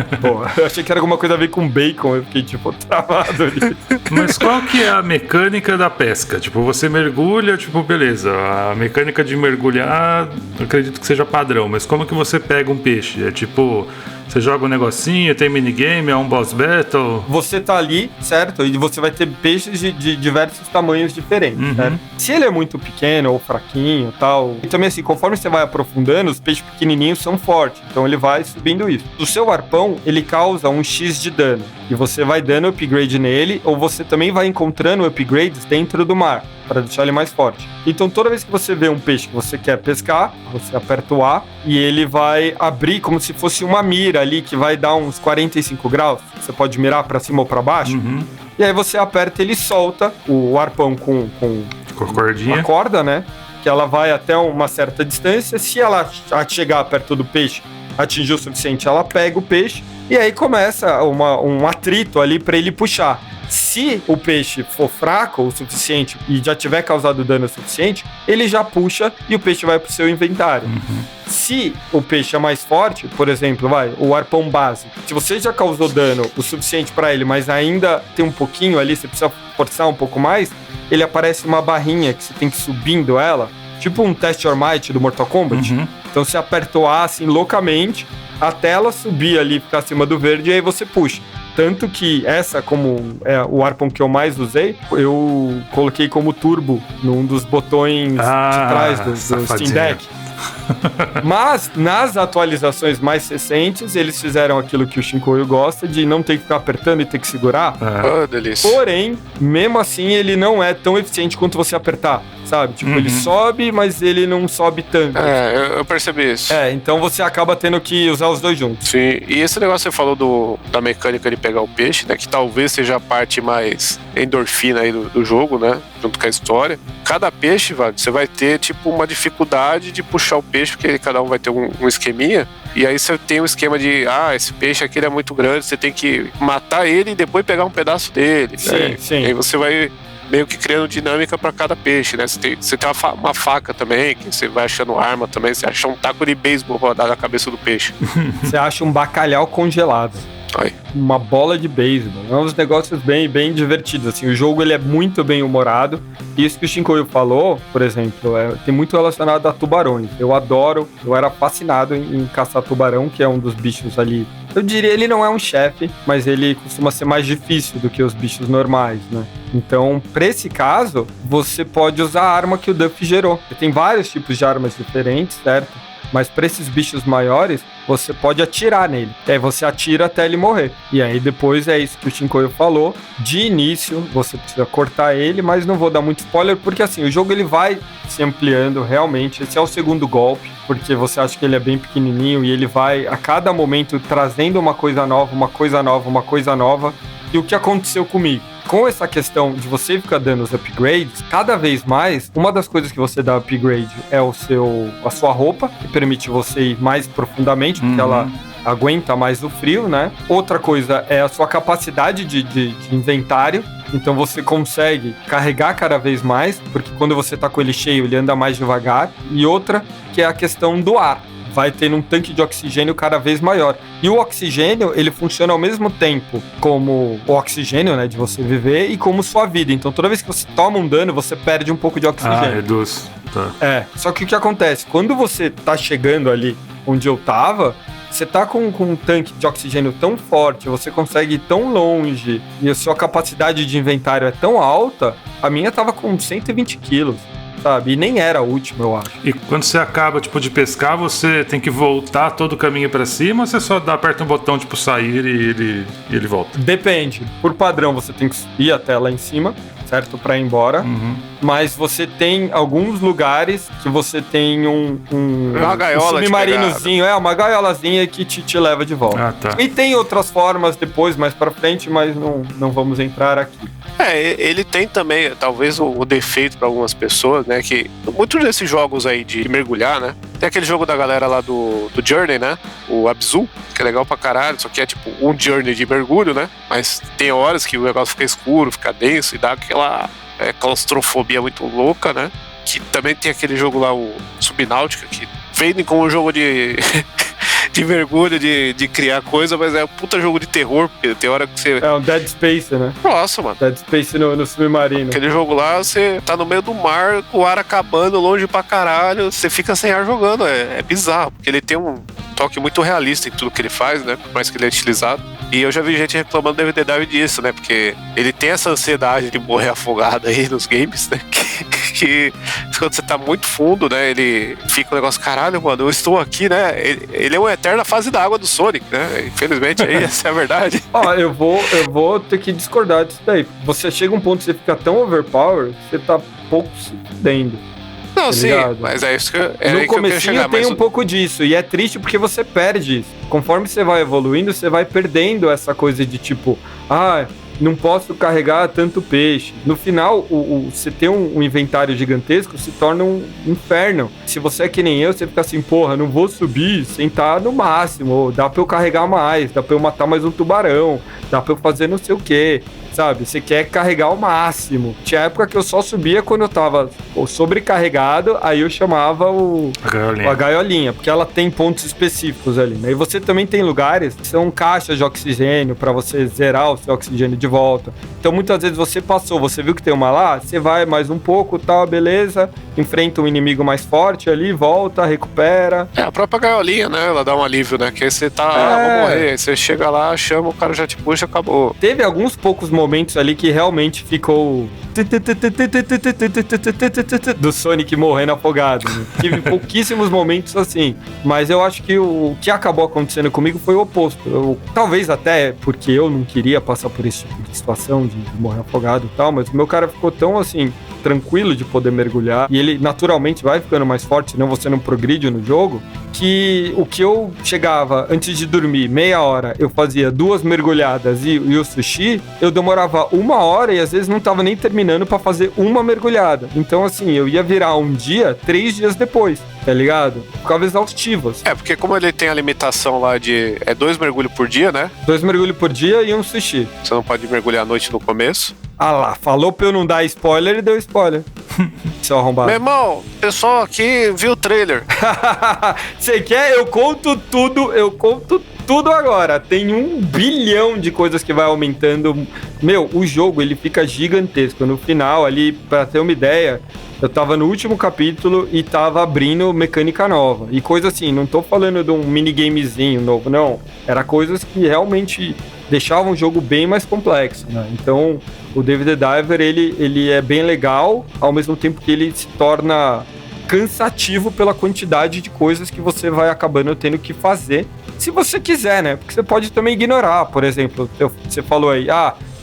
Eu achei que era alguma coisa a ver com bacon, eu fiquei tipo travado ali. Mas qual que é a mecânica da pesca? Tipo, você mergulha, tipo, beleza, a mecânica de mergulhar, eu acredito que seja padrão, mas como que você pega um peixe? É tipo, você joga um negocinho, tem minigame, é um boss battle? Você tá ali, certo? E você vai ter peixes de diversos tamanhos diferentes, certo? Se ele é muito pequeno ou fraquinho e tal, e também assim, conforme você vai aprofundando, os peixes pequenininhos são fortes, então ele vai subindo isso. O seu arpão, ele causa um X de dano, e você vai dando upgrade nele, ou você também vai encontrando upgrades dentro do mar, para deixar ele mais forte. Então toda vez que você vê um peixe que você quer pescar, você aperta o A e ele vai abrir como se fosse uma mira ali que vai dar uns 45 graus. Você pode mirar para cima ou para baixo. E aí você aperta e ele solta o arpão com cordinha. a corda, né? Que ela vai até uma certa distância. Se ela chegar perto do peixe, atingir o suficiente, ela pega o peixe e aí começa um atrito ali para ele puxar. Se o peixe for fraco o suficiente e já tiver causado dano suficiente, ele já puxa e o peixe vai pro seu inventário. se o peixe é mais forte, por exemplo, o arpão base, se você já causou dano o suficiente pra ele, mas ainda tem um pouquinho ali, você precisa forçar um pouco mais, ele aparece uma barrinha que você tem que ir subindo ela, tipo um Test Your Might do Mortal Kombat. Então você aperta o A assim loucamente, até ela subir ali, ficar acima do verde, e aí você puxa. Tanto que essa, como é o arpão que eu mais usei, eu coloquei como turbo num dos botões de trás do Steam Deck. Mas, nas atualizações mais recentes, eles fizeram aquilo que o Shinkoio gosta, de não ter que ficar apertando e ter que segurar. Delícia. Porém, mesmo assim, ele não é tão eficiente quanto você apertar, sabe? Tipo, ele sobe, mas ele não sobe tanto. Eu percebi isso. Então você acaba tendo que usar os dois juntos. Sim, e esse negócio que você falou da mecânica de pegar o peixe, né? Que talvez seja a parte mais endorfina aí do jogo, né? Junto com a história. Cada peixe, você vai ter, tipo, uma dificuldade de puxar o peixe, porque cada um vai ter um esqueminha. E aí você tem um esquema de, esse peixe aqui é muito grande, você tem que matar ele e depois pegar um pedaço dele. Sim, né? sim. E aí você vai meio que criando dinâmica pra cada peixe, né? Você tem uma faca também, que você vai achando arma também, você acha um taco de beisebol rodado na cabeça do peixe. Você acha um bacalhau congelado. Aí. Uma bola de beisebol. É uns negócios bem divertidos, assim. O jogo, ele é muito bem humorado. E isso que o Shinkoio falou, por exemplo, tem muito relacionado a tubarões. Eu era fascinado em caçar tubarão, que é um dos bichos ali. Eu diria, ele não é um chefe, mas ele costuma ser mais difícil do que os bichos normais, né? Então, pra esse caso, você pode usar a arma que o Duff gerou. Tem vários tipos de armas diferentes, certo? Mas pra esses bichos maiores, você pode atirar nele. E aí você atira até ele morrer. E aí depois é isso que o Shinkoio falou. De início, você precisa cortar ele, mas não vou dar muito spoiler, porque assim, o jogo ele vai se ampliando realmente. Esse é o segundo golpe, porque você acha que ele é bem pequenininho e ele vai, a cada momento, trazendo uma coisa nova, uma coisa nova, uma coisa nova. E o que aconteceu comigo? Com essa questão de você ficar dando os upgrades, cada vez mais, uma das coisas que você dá upgrade é a sua roupa, que permite você ir mais profundamente, porque ela aguenta mais o frio, né? Outra coisa é a sua capacidade de inventário. Então você consegue carregar cada vez mais, porque quando você tá com ele cheio, ele anda mais devagar. E outra, que é a questão do ar. Vai ter um tanque de oxigênio cada vez maior. E o oxigênio, ele funciona ao mesmo tempo como o oxigênio, né, de você viver, e como sua vida. Então, toda vez que você toma um dano, você perde um pouco de oxigênio. Reduz. Tá. Só que o que acontece? Quando você tá chegando ali onde eu tava, você tá com um tanque de oxigênio tão forte, você consegue ir tão longe, e a sua capacidade de inventário é tão alta, a minha tava com 120 quilos. Sabe? E nem era a última, eu acho. E quando você acaba, tipo, de pescar, você tem que voltar todo o caminho pra cima, ou você só aperta um botão, tipo, sair e ele volta? Depende. Por padrão, você tem que ir até lá em cima, certo? Pra ir embora. Mas você tem alguns lugares que você tem uma gaiola, um submarinozinho, uma gaiolazinha que te leva de volta. Tá. E tem outras formas depois, mais pra frente, mas não vamos entrar aqui. Ele tem também, talvez, o defeito para algumas pessoas, né? Que muitos desses jogos aí de mergulhar, né? Tem aquele jogo da galera lá do Journey, né? O Abzu, que é legal pra caralho, só que é tipo um Journey de mergulho, né? Mas tem horas que o negócio fica escuro, fica denso e dá aquela claustrofobia muito louca, né? Que também tem aquele jogo lá, o Subnáutica, que vendem como um jogo de mergulho, de criar coisa, mas é um puta jogo de terror, porque tem hora que você... É um Dead Space, né? Nossa, mano. Dead Space no submarino. Aquele jogo lá, você tá no meio do mar, o ar acabando, longe pra caralho, você fica sem ar jogando, é bizarro, porque ele tem um toque muito realista em tudo que ele faz, né? Por mais que ele é utilizado. E eu já vi gente reclamando do DVD Dive disso, né? Porque ele tem essa ansiedade de morrer afogado aí nos games, né? Que quando você tá muito fundo, né? Ele fica um negócio, caralho, mano, eu estou aqui, né? Ele é uma eterna fase da água do Sonic, né? Infelizmente, aí essa é a verdade. Eu vou ter que discordar disso daí. Você chega um ponto que você fica tão overpowered, você tá pouco se fudendo. Não, tá sim, ligado? mas é isso que no comecinho tem um pouco disso, e é triste porque você perde isso. Conforme você vai evoluindo, você vai perdendo essa coisa de tipo, não posso carregar tanto peixe. No final, você ter um inventário gigantesco se torna um inferno. Se você é que nem eu, você fica assim, porra, não vou subir sem estar no máximo. Dá pra eu carregar mais, dá pra eu matar mais um tubarão, dá pra eu fazer não sei o quê. sabe? Você quer carregar ao máximo. Tinha época que eu só subia quando eu tava sobrecarregado, aí eu chamava a gaiolinha, porque ela tem pontos específicos ali, né? E você também tem lugares que são caixas de oxigênio pra você zerar o seu oxigênio de volta. Então muitas vezes você passou, você viu que tem uma lá, você vai mais um pouco, tal, beleza, enfrenta um inimigo mais forte ali, volta, recupera. A própria gaiolinha, né? Ela dá um alívio, né? Que aí você tá, vou morrer, aí você chega lá, chama, o cara já te puxa, acabou. Teve alguns poucos momentos ali que realmente ficou do Sonic morrendo afogado, né? Tive pouquíssimos momentos assim, mas eu acho que o que acabou acontecendo comigo foi o oposto. Talvez até porque eu não queria passar por esse tipo de situação de morrer afogado e tal, mas o meu cara ficou tão assim, tranquilo de poder mergulhar, e ele naturalmente vai ficando mais forte, senão você não progride no jogo, que o que eu chegava antes de dormir, meia hora, eu fazia 2 mergulhadas e o sushi, eu demorava 1 hora e às vezes não tava nem terminando pra fazer uma mergulhada. Então assim, eu ia virar um dia, 3 dias depois, tá ligado? Ficava exaustivo. Assim. Porque como ele tem a limitação lá de... 2 mergulhos por dia, né? 2 mergulhos por dia e um sushi. Você não pode mergulhar à noite no começo. Ah lá, falou pra eu não dar spoiler e deu spoiler. Seu arrombado. Meu irmão, o pessoal aqui viu o trailer. Você quer? Eu conto tudo agora. Tem 1 bilhão de coisas que vai aumentando. Meu, o jogo, ele fica gigantesco. No final, ali, pra ter uma ideia, eu tava no último capítulo e tava abrindo mecânica nova. E coisa assim, não tô falando de um minigamezinho novo, não. Era coisas que realmente deixavam o jogo bem mais complexo, né? Então, o Dave the Diver, ele é bem legal, ao mesmo tempo que ele se torna cansativo pela quantidade de coisas que você vai acabando tendo que fazer, se você quiser, né? Porque você pode também ignorar, por exemplo, você falou aí,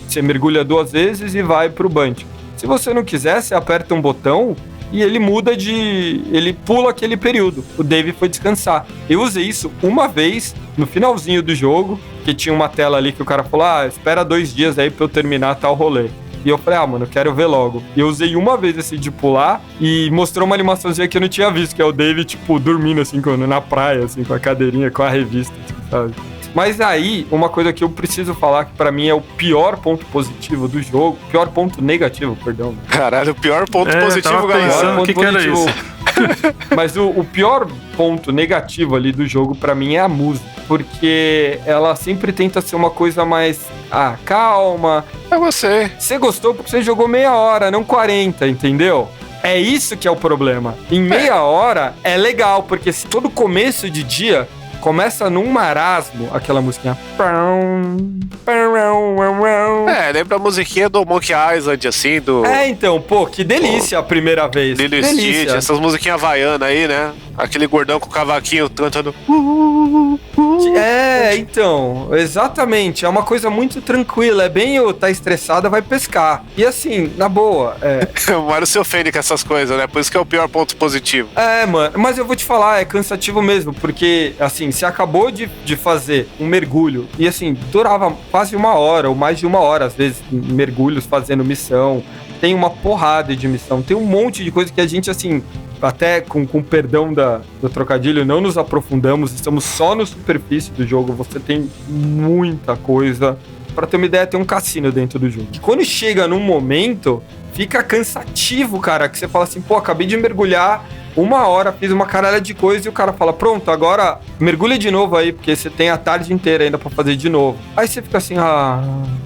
você mergulha 2 vezes e vai pro bunch. Se você não quiser, você aperta um botão e ele ele pula aquele período. O Dave foi descansar. Eu usei isso uma vez no finalzinho do jogo, que tinha uma tela ali que o cara falou, espera 2 dias aí pra eu terminar tal rolê. E eu falei, mano, eu quero ver logo. E eu usei uma vez assim de pular e mostrou uma animaçãozinha que eu não tinha visto, que é o Dave, tipo, dormindo assim, na praia, assim, com a cadeirinha, com a revista, assim, sabe? Mas aí, uma coisa que eu preciso falar, que pra mim é o pior ponto positivo do jogo, pior ponto negativo, perdão. Caralho, o pior ponto positivo, galera. O que era isso? Mas o pior ponto negativo ali do jogo, pra mim, é a música. Porque ela sempre tenta ser uma coisa mais... calma. É você. Você gostou porque você jogou meia hora, não 40, entendeu? É isso que é o problema. Em meia hora é legal, porque se todo começo de dia... Começa num marasmo, aquela musiquinha. Lembra a musiquinha do Monkey Island, assim, do... Então, que delícia a primeira vez. Lilo Stitch, essas musiquinhas havaianas aí, né? Aquele gordão com o cavaquinho cantando... Então, exatamente. É uma coisa muito tranquila. É bem tá estressada, vai pescar. E assim, na boa. O Mario se ofende com essas coisas, né? Por isso que é o pior ponto positivo. Mano. Mas eu vou te falar, é cansativo mesmo. Porque, assim, você acabou de fazer um mergulho. E assim, durava quase 1 hora, ou mais de 1 hora, às vezes, mergulhos fazendo missão. Tem uma porrada de missão. Tem um monte de coisa que a gente, assim... Até com perdão do trocadilho, não nos aprofundamos, estamos só na superfície do jogo, você tem muita coisa. Pra ter uma ideia, tem um cassino dentro do jogo. E quando chega num momento, fica cansativo, cara, que você fala assim, acabei de mergulhar 1 hora, fiz uma caralho de coisa e o cara fala, pronto, agora mergulha de novo aí, porque você tem a tarde inteira ainda pra fazer de novo. Aí você fica assim,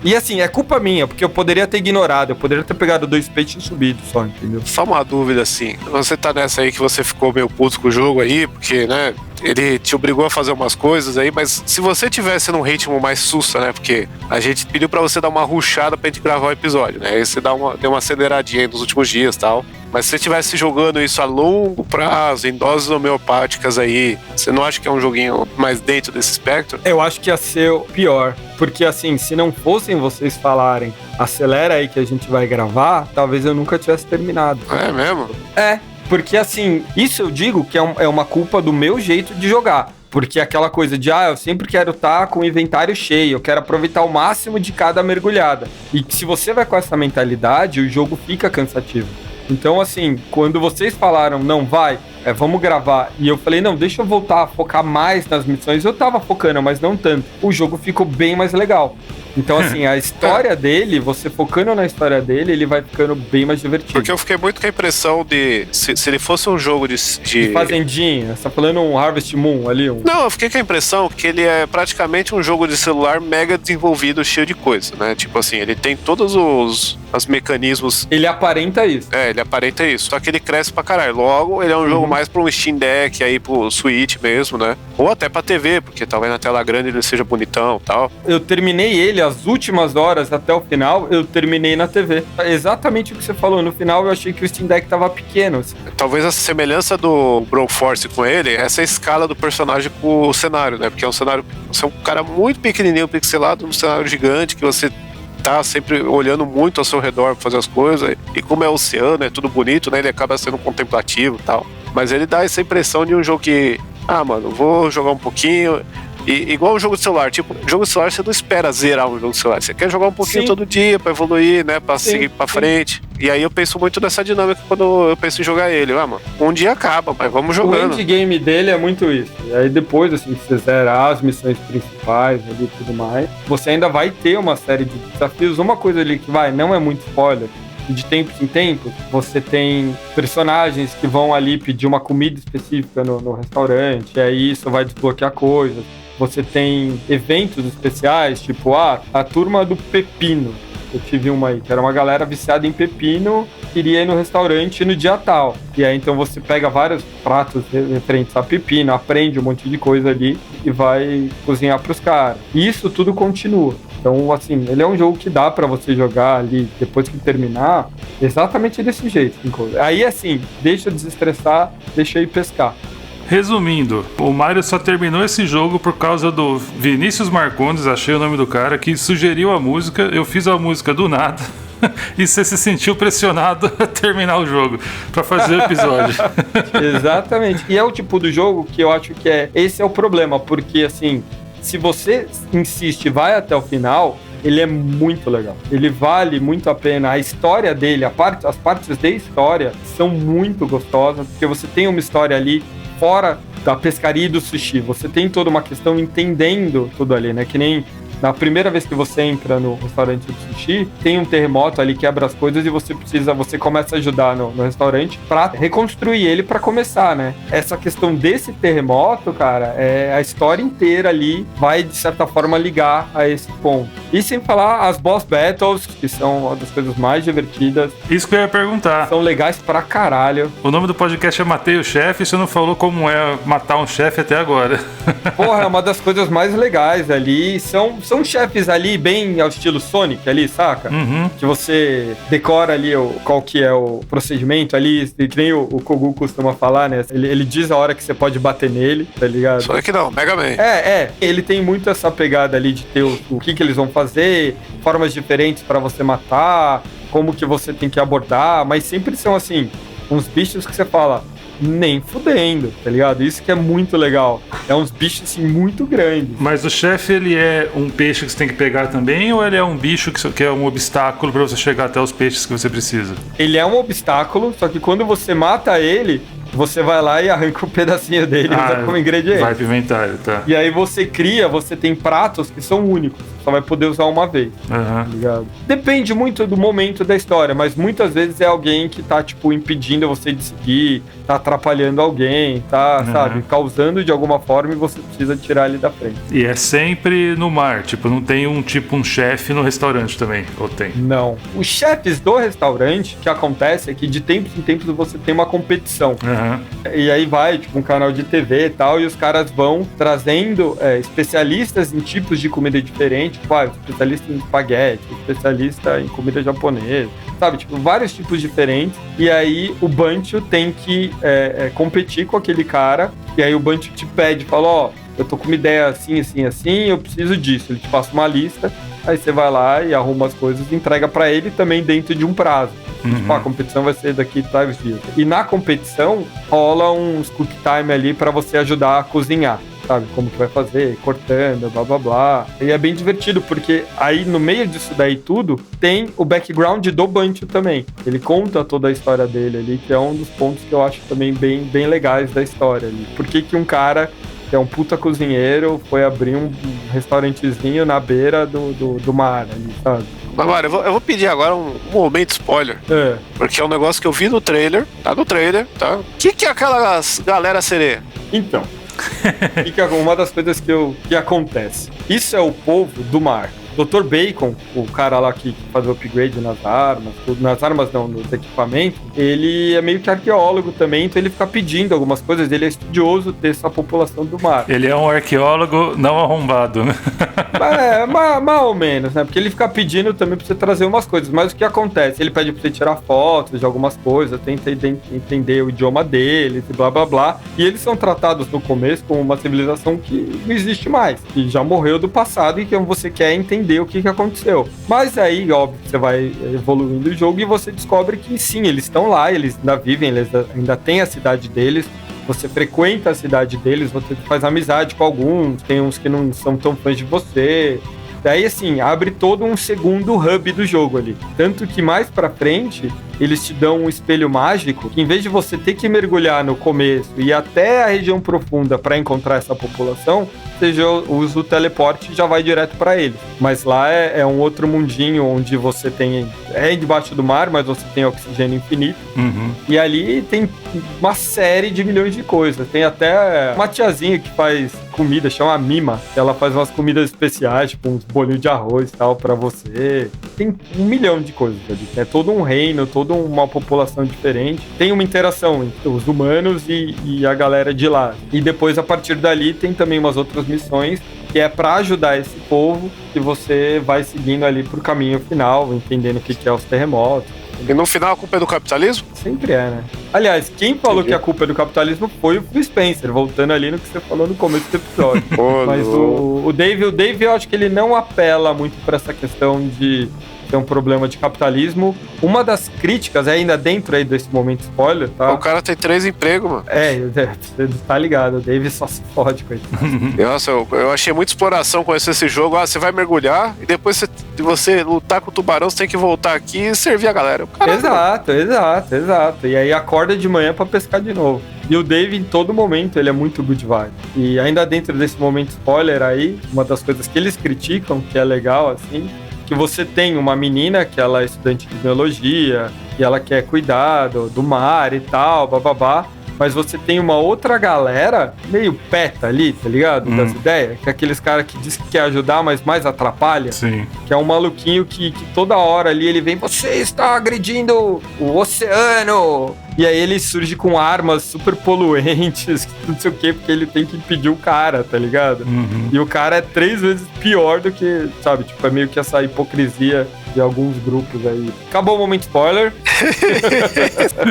E assim, é culpa minha, porque eu poderia ter ignorado, eu poderia ter pegado 2 peixes e subido só, entendeu? Só uma dúvida, assim, você tá nessa aí que você ficou meio puto com o jogo aí, porque, né, ele te obrigou a fazer umas coisas aí, mas se você tivesse num ritmo mais sussa, né, porque a gente pediu pra você dar uma rushada pra gente gravar o episódio, né, aí você deu uma aceleradinha aí nos últimos dias e tal, mas se você estivesse jogando isso a longo prazo, em doses homeopáticas aí, você não acha que é um joguinho mais dentro desse espectro? Eu acho que ia ser o pior, porque assim, se não fossem vocês falarem, acelera aí que a gente vai gravar, talvez eu nunca tivesse terminado. É mesmo? Porque assim, isso eu digo que é uma culpa do meu jeito de jogar. Porque aquela coisa de, eu sempre quero estar com o inventário cheio, eu quero aproveitar o máximo de cada mergulhada. E se você vai com essa mentalidade, o jogo fica cansativo. Então, assim, quando vocês falaram, não, vamos gravar, e eu falei, não, deixa eu voltar a focar mais nas missões, eu tava focando, mas não tanto. O jogo ficou bem mais legal. Então, assim, a história dele, você focando na história dele, ele vai ficando bem mais divertido. Porque eu fiquei muito com a impressão de... Se ele fosse um jogo de fazendinha, você tá falando um Harvest Moon ali? Não, eu fiquei com a impressão que ele é praticamente um jogo de celular mega desenvolvido, cheio de coisa, né? Tipo assim, ele tem todos os mecanismos... Ele aparenta isso. Ele aparenta isso. Só que ele cresce pra caralho. Logo, ele é um jogo mais pra um Steam Deck, aí pro Switch mesmo, né? Ou até pra TV, porque talvez na tela grande ele seja bonitão e tal. Eu terminei ele, as últimas horas até o final, eu terminei na TV. Exatamente o que você falou. No final, eu achei que o Steam Deck tava pequeno. Assim. Talvez a semelhança do Broforce com ele, essa escala do personagem com o cenário, né? Porque é um cenário... Você é um cara muito pequenininho, pixelado, num cenário gigante, que você tá sempre olhando muito ao seu redor pra fazer as coisas. E como é oceano, é tudo bonito, né? Ele acaba sendo contemplativo e tal. Mas ele dá essa impressão de um jogo que... mano, vou jogar um pouquinho... E igual um jogo de celular, tipo, jogo de celular você não espera zerar um jogo de celular, você quer jogar um pouquinho todo dia pra evoluir, né, pra seguir pra frente. E aí eu penso muito nessa dinâmica quando eu penso em jogar ele. Mano, um dia acaba, mas vamos jogando. O endgame dele é muito isso. E aí depois, assim, se você zerar as missões principais ali e tudo mais, você ainda vai ter uma série de desafios. Uma coisa ali que não é muito spoiler, de tempos em tempos, você tem personagens que vão ali pedir uma comida específica no restaurante, e aí isso vai desbloquear coisas. Você tem eventos especiais, tipo, a turma do pepino. Eu tive uma aí, que era uma galera viciada em pepino, queria ir no restaurante no dia tal. E aí, então, você pega vários pratos referentes a pepino, aprende um monte de coisa ali e vai cozinhar pros caras. E isso tudo continua. Então, assim, ele é um jogo que dá pra você jogar ali, depois que terminar, exatamente desse jeito. Aí, assim, deixa eu desestressar, deixa eu ir pescar. Resumindo, o Mário só terminou esse jogo por causa do Vinícius Marcondes, achei o nome do cara, que sugeriu a música, eu fiz a música do nada, e você se sentiu pressionado a terminar o jogo, pra fazer o episódio. Exatamente. E é o tipo do jogo que eu acho que esse é o problema, porque assim, se você insiste e vai até o final, ele é muito legal. Ele vale muito a pena. A história dele, as partes da história são muito gostosas, porque você tem uma história ali fora da pescaria e do sushi. Você tem toda uma questão entendendo tudo ali, né? Que nem na primeira vez que você entra no restaurante de sushi, tem um terremoto ali, quebra as coisas e você começa a ajudar no restaurante pra reconstruir ele pra começar, né? Essa questão desse terremoto, cara, a história inteira ali vai, de certa forma, ligar a esse ponto. E sem falar as boss battles, que são uma das coisas mais divertidas. Isso que eu ia perguntar. São legais pra caralho. O nome do podcast é Matei o Chefe, e você não falou como é matar um chefe até agora. Porra, é uma das coisas mais legais ali. São chefes ali bem ao estilo Sonic ali, saca? Uhum. Que você decora ali qual que é o procedimento ali, que nem o Kogu costuma falar, né? Ele diz a hora que você pode bater nele, tá ligado? Só que não, Mega Man. Ele tem muito essa pegada ali de ter o que eles vão fazer, formas diferentes pra você matar, como que você tem que abordar, mas sempre são assim, uns bichos que você fala... Nem fudendo, tá ligado? Isso que é muito legal. É uns bichos, assim, muito grandes. Mas o chefe, ele é um peixe que você tem que pegar também, ou ele é um bicho que é um obstáculo pra você chegar até os peixes que você precisa? Ele é um obstáculo, só que quando você mata ele, você vai lá e arranca um pedacinho dele como ingrediente. Vai pimentar, tá. E aí você tem pratos que são únicos. Só vai poder usar uma vez. Tá ligado? Depende muito do momento da história, mas muitas vezes é alguém que tá, tipo, impedindo você de seguir, tá atrapalhando alguém, tá, sabe, causando de alguma forma e você precisa tirar ele da frente. E é sempre no mar, tipo, não tem um chefe no restaurante também, ou tem? Não. Os chefes do restaurante, o que acontece é que de tempos em tempos você tem uma competição. E aí vai, tipo, um canal de TV e tal, e os caras vão trazendo especialistas em tipos de comida diferente, tipo, especialista em espaguete, especialista em comida japonesa, sabe? Tipo, vários tipos diferentes. E aí o Bancho tem que competir com aquele cara, e aí o Bancho te pede, fala, eu tô com uma ideia assim, assim, assim, eu preciso disso. Ele te passa uma lista, aí você vai lá e arruma as coisas e entrega pra ele também dentro de um prazo. Tipo, a competição vai ser daqui tais dias. E na competição, rola uns cook time ali pra você ajudar a cozinhar, sabe? Como que vai fazer, cortando, blá, blá, blá. E é bem divertido, porque aí no meio disso daí tudo, tem o background do Bancho também. Ele conta toda a história dele ali, que é um dos pontos que eu acho também bem, bem legais da história ali. Por que que um cara que é um puta cozinheiro, foi abrir restaurantezinho na beira do mar ali, sabe? Agora, eu vou pedir agora um momento spoiler. Porque é um negócio que eu vi no trailer. Tá no trailer, tá? O que é aquela galera sereia? Então, uma das coisas que acontece. Isso é o povo do mar. Dr. Bacon, o cara lá que faz o upgrade nas armas não, nos equipamentos, ele é meio que arqueólogo também, então ele fica pedindo algumas coisas, ele é estudioso dessa população do mar. Ele é um arqueólogo não arrombado, né? Mais ou menos, né? Porque ele fica pedindo também pra você trazer umas coisas, mas o que acontece? Ele pede pra você tirar fotos de algumas coisas, tenta entender o idioma deles e blá blá blá, e eles são tratados no começo como uma civilização que não existe mais, que já morreu do passado e que você quer entender o que aconteceu. Mas aí, óbvio, você vai evoluindo o jogo e você descobre que sim, eles estão lá, eles ainda vivem, eles ainda têm a cidade deles, você frequenta a cidade deles, você faz amizade com alguns, tem uns que não são tão fãs de você. Daí, assim, abre todo um segundo hub do jogo ali. Tanto que mais pra frente, eles te dão um espelho mágico, que em vez de você ter que mergulhar no começo e ir até a região profunda pra encontrar essa população, você já usa o teleporte e já vai direto pra eles. Mas lá é um outro mundinho onde você tem... É debaixo do mar, mas você tem oxigênio infinito. Uhum. E ali tem uma série de milhões de coisas. Tem até uma tiazinha que faz comida, chama Mima. Ela faz umas comidas especiais, tipo uns bolinhos de arroz e tal pra você. Tem 1 milhão de coisas ali. É todo um reino, toda uma população diferente. Tem uma interação entre os humanos e a galera de lá. E depois, a partir dali, tem também umas outras missões que é pra ajudar esse povo, que você vai seguindo ali pro caminho final, entendendo o que é os terremotos. E no final a culpa é do capitalismo? Sempre é, né? Aliás, quem falou que a culpa é do capitalismo foi o Phil Spencer, voltando ali no que você falou no começo do episódio. Mas o Dave, eu acho que ele não apela muito pra essa questão de ter um problema de capitalismo. Uma das críticas, ainda dentro aí desse momento spoiler, tá? O cara tem 3 empregos, mano. Você tá ligado, o Dave só se fode com isso. Nossa, eu achei muita exploração conhecer esse jogo. Você vai mergulhar e depois você lutar com o tubarão, você tem que voltar aqui e servir a galera. Exato. E aí acorda de manhã pra pescar de novo. E o Dave, em todo momento, ele é muito good vibe. E ainda dentro desse momento spoiler aí, uma das coisas que eles criticam, que é legal, assim, que você tem uma menina que ela é estudante de biologia e ela quer cuidar do mar e tal, bababá, mas você tem uma outra galera meio peta ali, tá ligado? Das ideias, que é aqueles caras que diz que quer ajudar, mas mais atrapalha. Sim. Que é um maluquinho que toda hora ali ele vem, você está agredindo o oceano! E aí ele surge com armas super poluentes, não sei o quê, porque ele tem que impedir o cara, tá ligado? Uhum. E o cara é 3 vezes pior do que, sabe, tipo, é meio que essa hipocrisia de alguns grupos aí. Acabou o momento spoiler.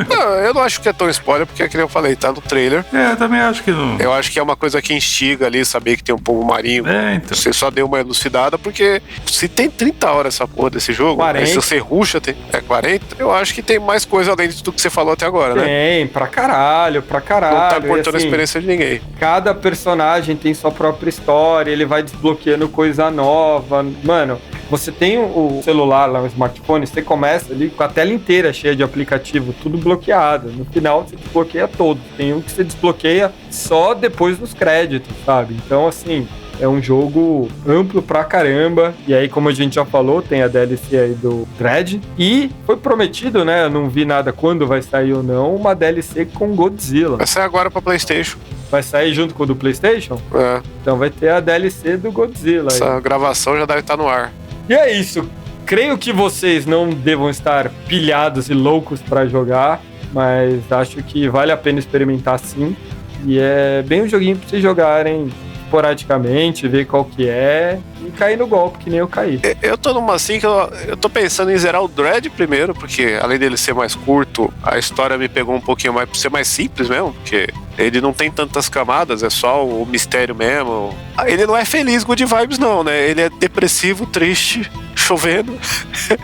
Não, eu não acho que é tão spoiler, porque é que eu falei, tá no trailer. Eu também acho que não. Eu acho que é uma coisa que instiga ali, saber que tem um povo marinho. Então. Você só deu uma elucidada, porque se tem 30 horas essa porra desse jogo, 40. Aí se você ruxa, tem 40, eu acho que tem mais coisa além de tudo que você falou até agora, né? Tem, pra caralho. Não tá importando a experiência de ninguém. Cada personagem tem sua própria história, ele vai desbloqueando coisa nova. Mano, você tem o celular lá, o smartphone, você começa ali com a tela inteira cheia de aplicativo, tudo bloqueado. No final, você desbloqueia todo. Tem um que você desbloqueia só depois dos créditos, sabe? Então, assim, é um jogo amplo pra caramba. E aí, como a gente já falou, tem a DLC aí do Dredd. E foi prometido, né? Eu não vi nada quando vai sair ou não, uma DLC com Godzilla. Vai sair agora pra PlayStation. Vai sair junto com o do PlayStation? É. Então vai ter a DLC do Godzilla. Essa aí. gravação já deve estar no ar. E é isso. Creio que vocês não devam estar pilhados e loucos pra jogar, mas acho que vale a pena experimentar sim. E é bem um joguinho pra vocês jogarem esporadicamente, ver qual que é e cair no golpe, que nem eu caí. Eu tô numa assim que eu tô pensando em zerar o Dredd primeiro, porque além dele ser mais curto, a história me pegou um pouquinho mais, por ser mais simples mesmo, porque ele não tem tantas camadas, é só o mistério mesmo. Ele não é feliz, good vibes não, né? Ele é depressivo, triste, chovendo.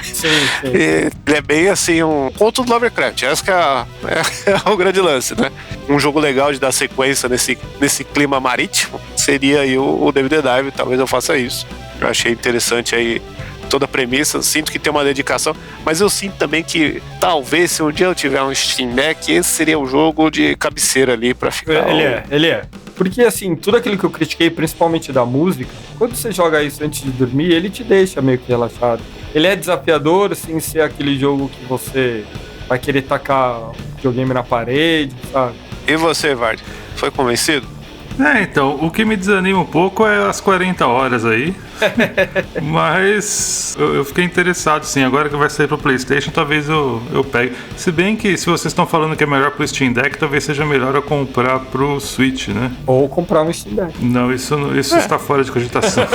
Sim. Ele é bem assim, um conto do Lovecraft. Esse que é o grande lance, né? Um jogo legal de dar sequência nesse clima marítimo seria aí o Dave the Dive, talvez eu faça isso. Eu achei interessante aí toda a premissa, sinto que tem uma dedicação, mas eu sinto também que talvez se um dia eu tiver um Steam Deck, esse seria o jogo de cabeceira ali pra ficar. Ele é. Porque, assim, tudo aquilo que eu critiquei, principalmente da música, quando você joga isso antes de dormir, ele te deixa meio que relaxado. Ele é desafiador, sem ser aquele jogo que você vai querer tacar o videogame na parede, sabe? E você, Vard? Foi convencido? Então, o que me desanima um pouco é as 40 horas aí. Mas eu fiquei interessado, sim. Agora que vai sair pro PlayStation, talvez eu pegue. Se bem que, se vocês estão falando que é melhor pro Steam Deck, talvez seja melhor eu comprar pro Switch, né? Ou comprar um Steam Deck. Não, isso está fora de cogitação.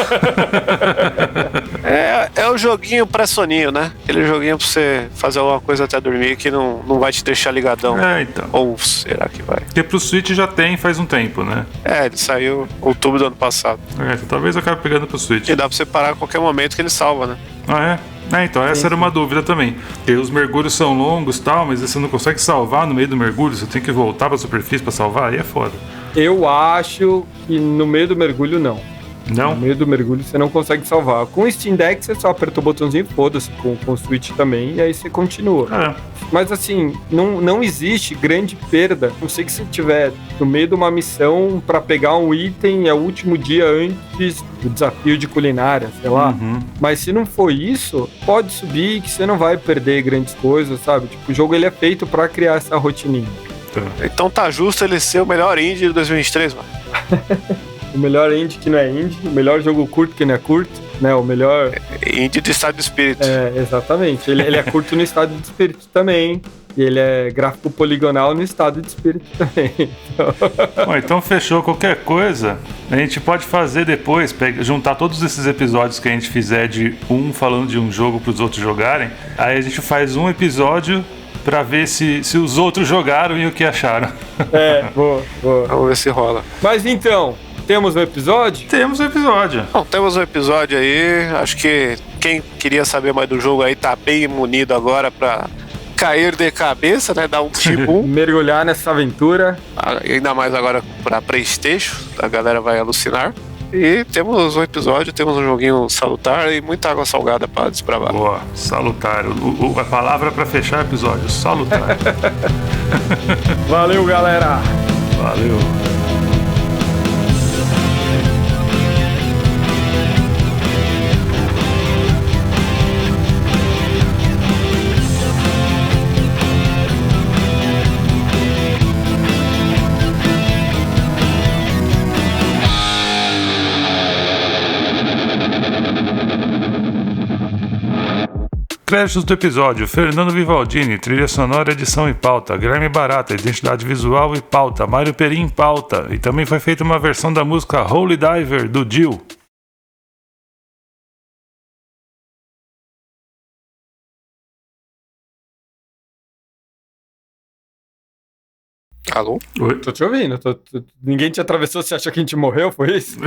É o joguinho pré-soninho, né? Aquele joguinho pra você fazer alguma coisa até dormir que não vai te deixar ligadão. Então. Ou será que vai? Porque pro Switch já tem faz um tempo, né? Ele saiu em outubro do ano passado. Então talvez eu acabe pegando pro Switch. E dá pra você parar a qualquer momento que ele salva, né? Então essa era uma dúvida também. Porque os mergulhos são longos e tal, mas você não consegue salvar no meio do mergulho, você tem que voltar pra superfície pra salvar, aí é foda. Eu acho que no meio do mergulho, não. Não? No meio do mergulho você não consegue salvar. Com o Steam Deck você só aperta o botãozinho e foda-se, com o Switch também, e aí você continua. Mas assim, não existe grande perda. Não sei que se tiver no meio de uma missão pra pegar um item, é o último dia antes do desafio de culinária, sei lá. Mas se não for isso, pode subir que você não vai perder grandes coisas, sabe? Tipo, o jogo ele é feito pra criar essa rotininha. Então tá justo ele ser o melhor indie de 2023, mano. O melhor indie que não é indie, o melhor jogo curto que não é curto, né? O melhor... Indie de estado de espírito. Exatamente. Ele é curto no estado de espírito também. E ele é gráfico poligonal no estado de espírito também. Então fechou. Qualquer coisa, a gente pode fazer depois, juntar todos esses episódios que a gente fizer de um falando de um jogo para os outros jogarem. Aí a gente faz um episódio pra ver se os outros jogaram e o que acharam. Boa. Vamos ver se rola. Mas então... Temos um episódio? Temos um episódio. Bom, temos um episódio aí. Acho que quem queria saber mais do jogo aí tá bem munido agora pra cair de cabeça, né? Dar um tibum. Mergulhar nessa aventura. Ainda mais agora pra PlayStation. A galera vai alucinar. E temos um episódio, temos um joguinho salutar e muita água salgada pra desbravar. Boa, salutar. A palavra pra fechar o episódio, salutar. Valeu, galera. Valeu. Créditos do episódio: Fernando Vivaldini, trilha sonora, edição e pauta. Guilherme Barata, identidade visual e pauta. Mário Perim, pauta. E também foi feita uma versão da música Holy Diver, do Dio. Alô? Oi? Tô te ouvindo. Ninguém te atravessou, você acha que a gente morreu? Foi isso?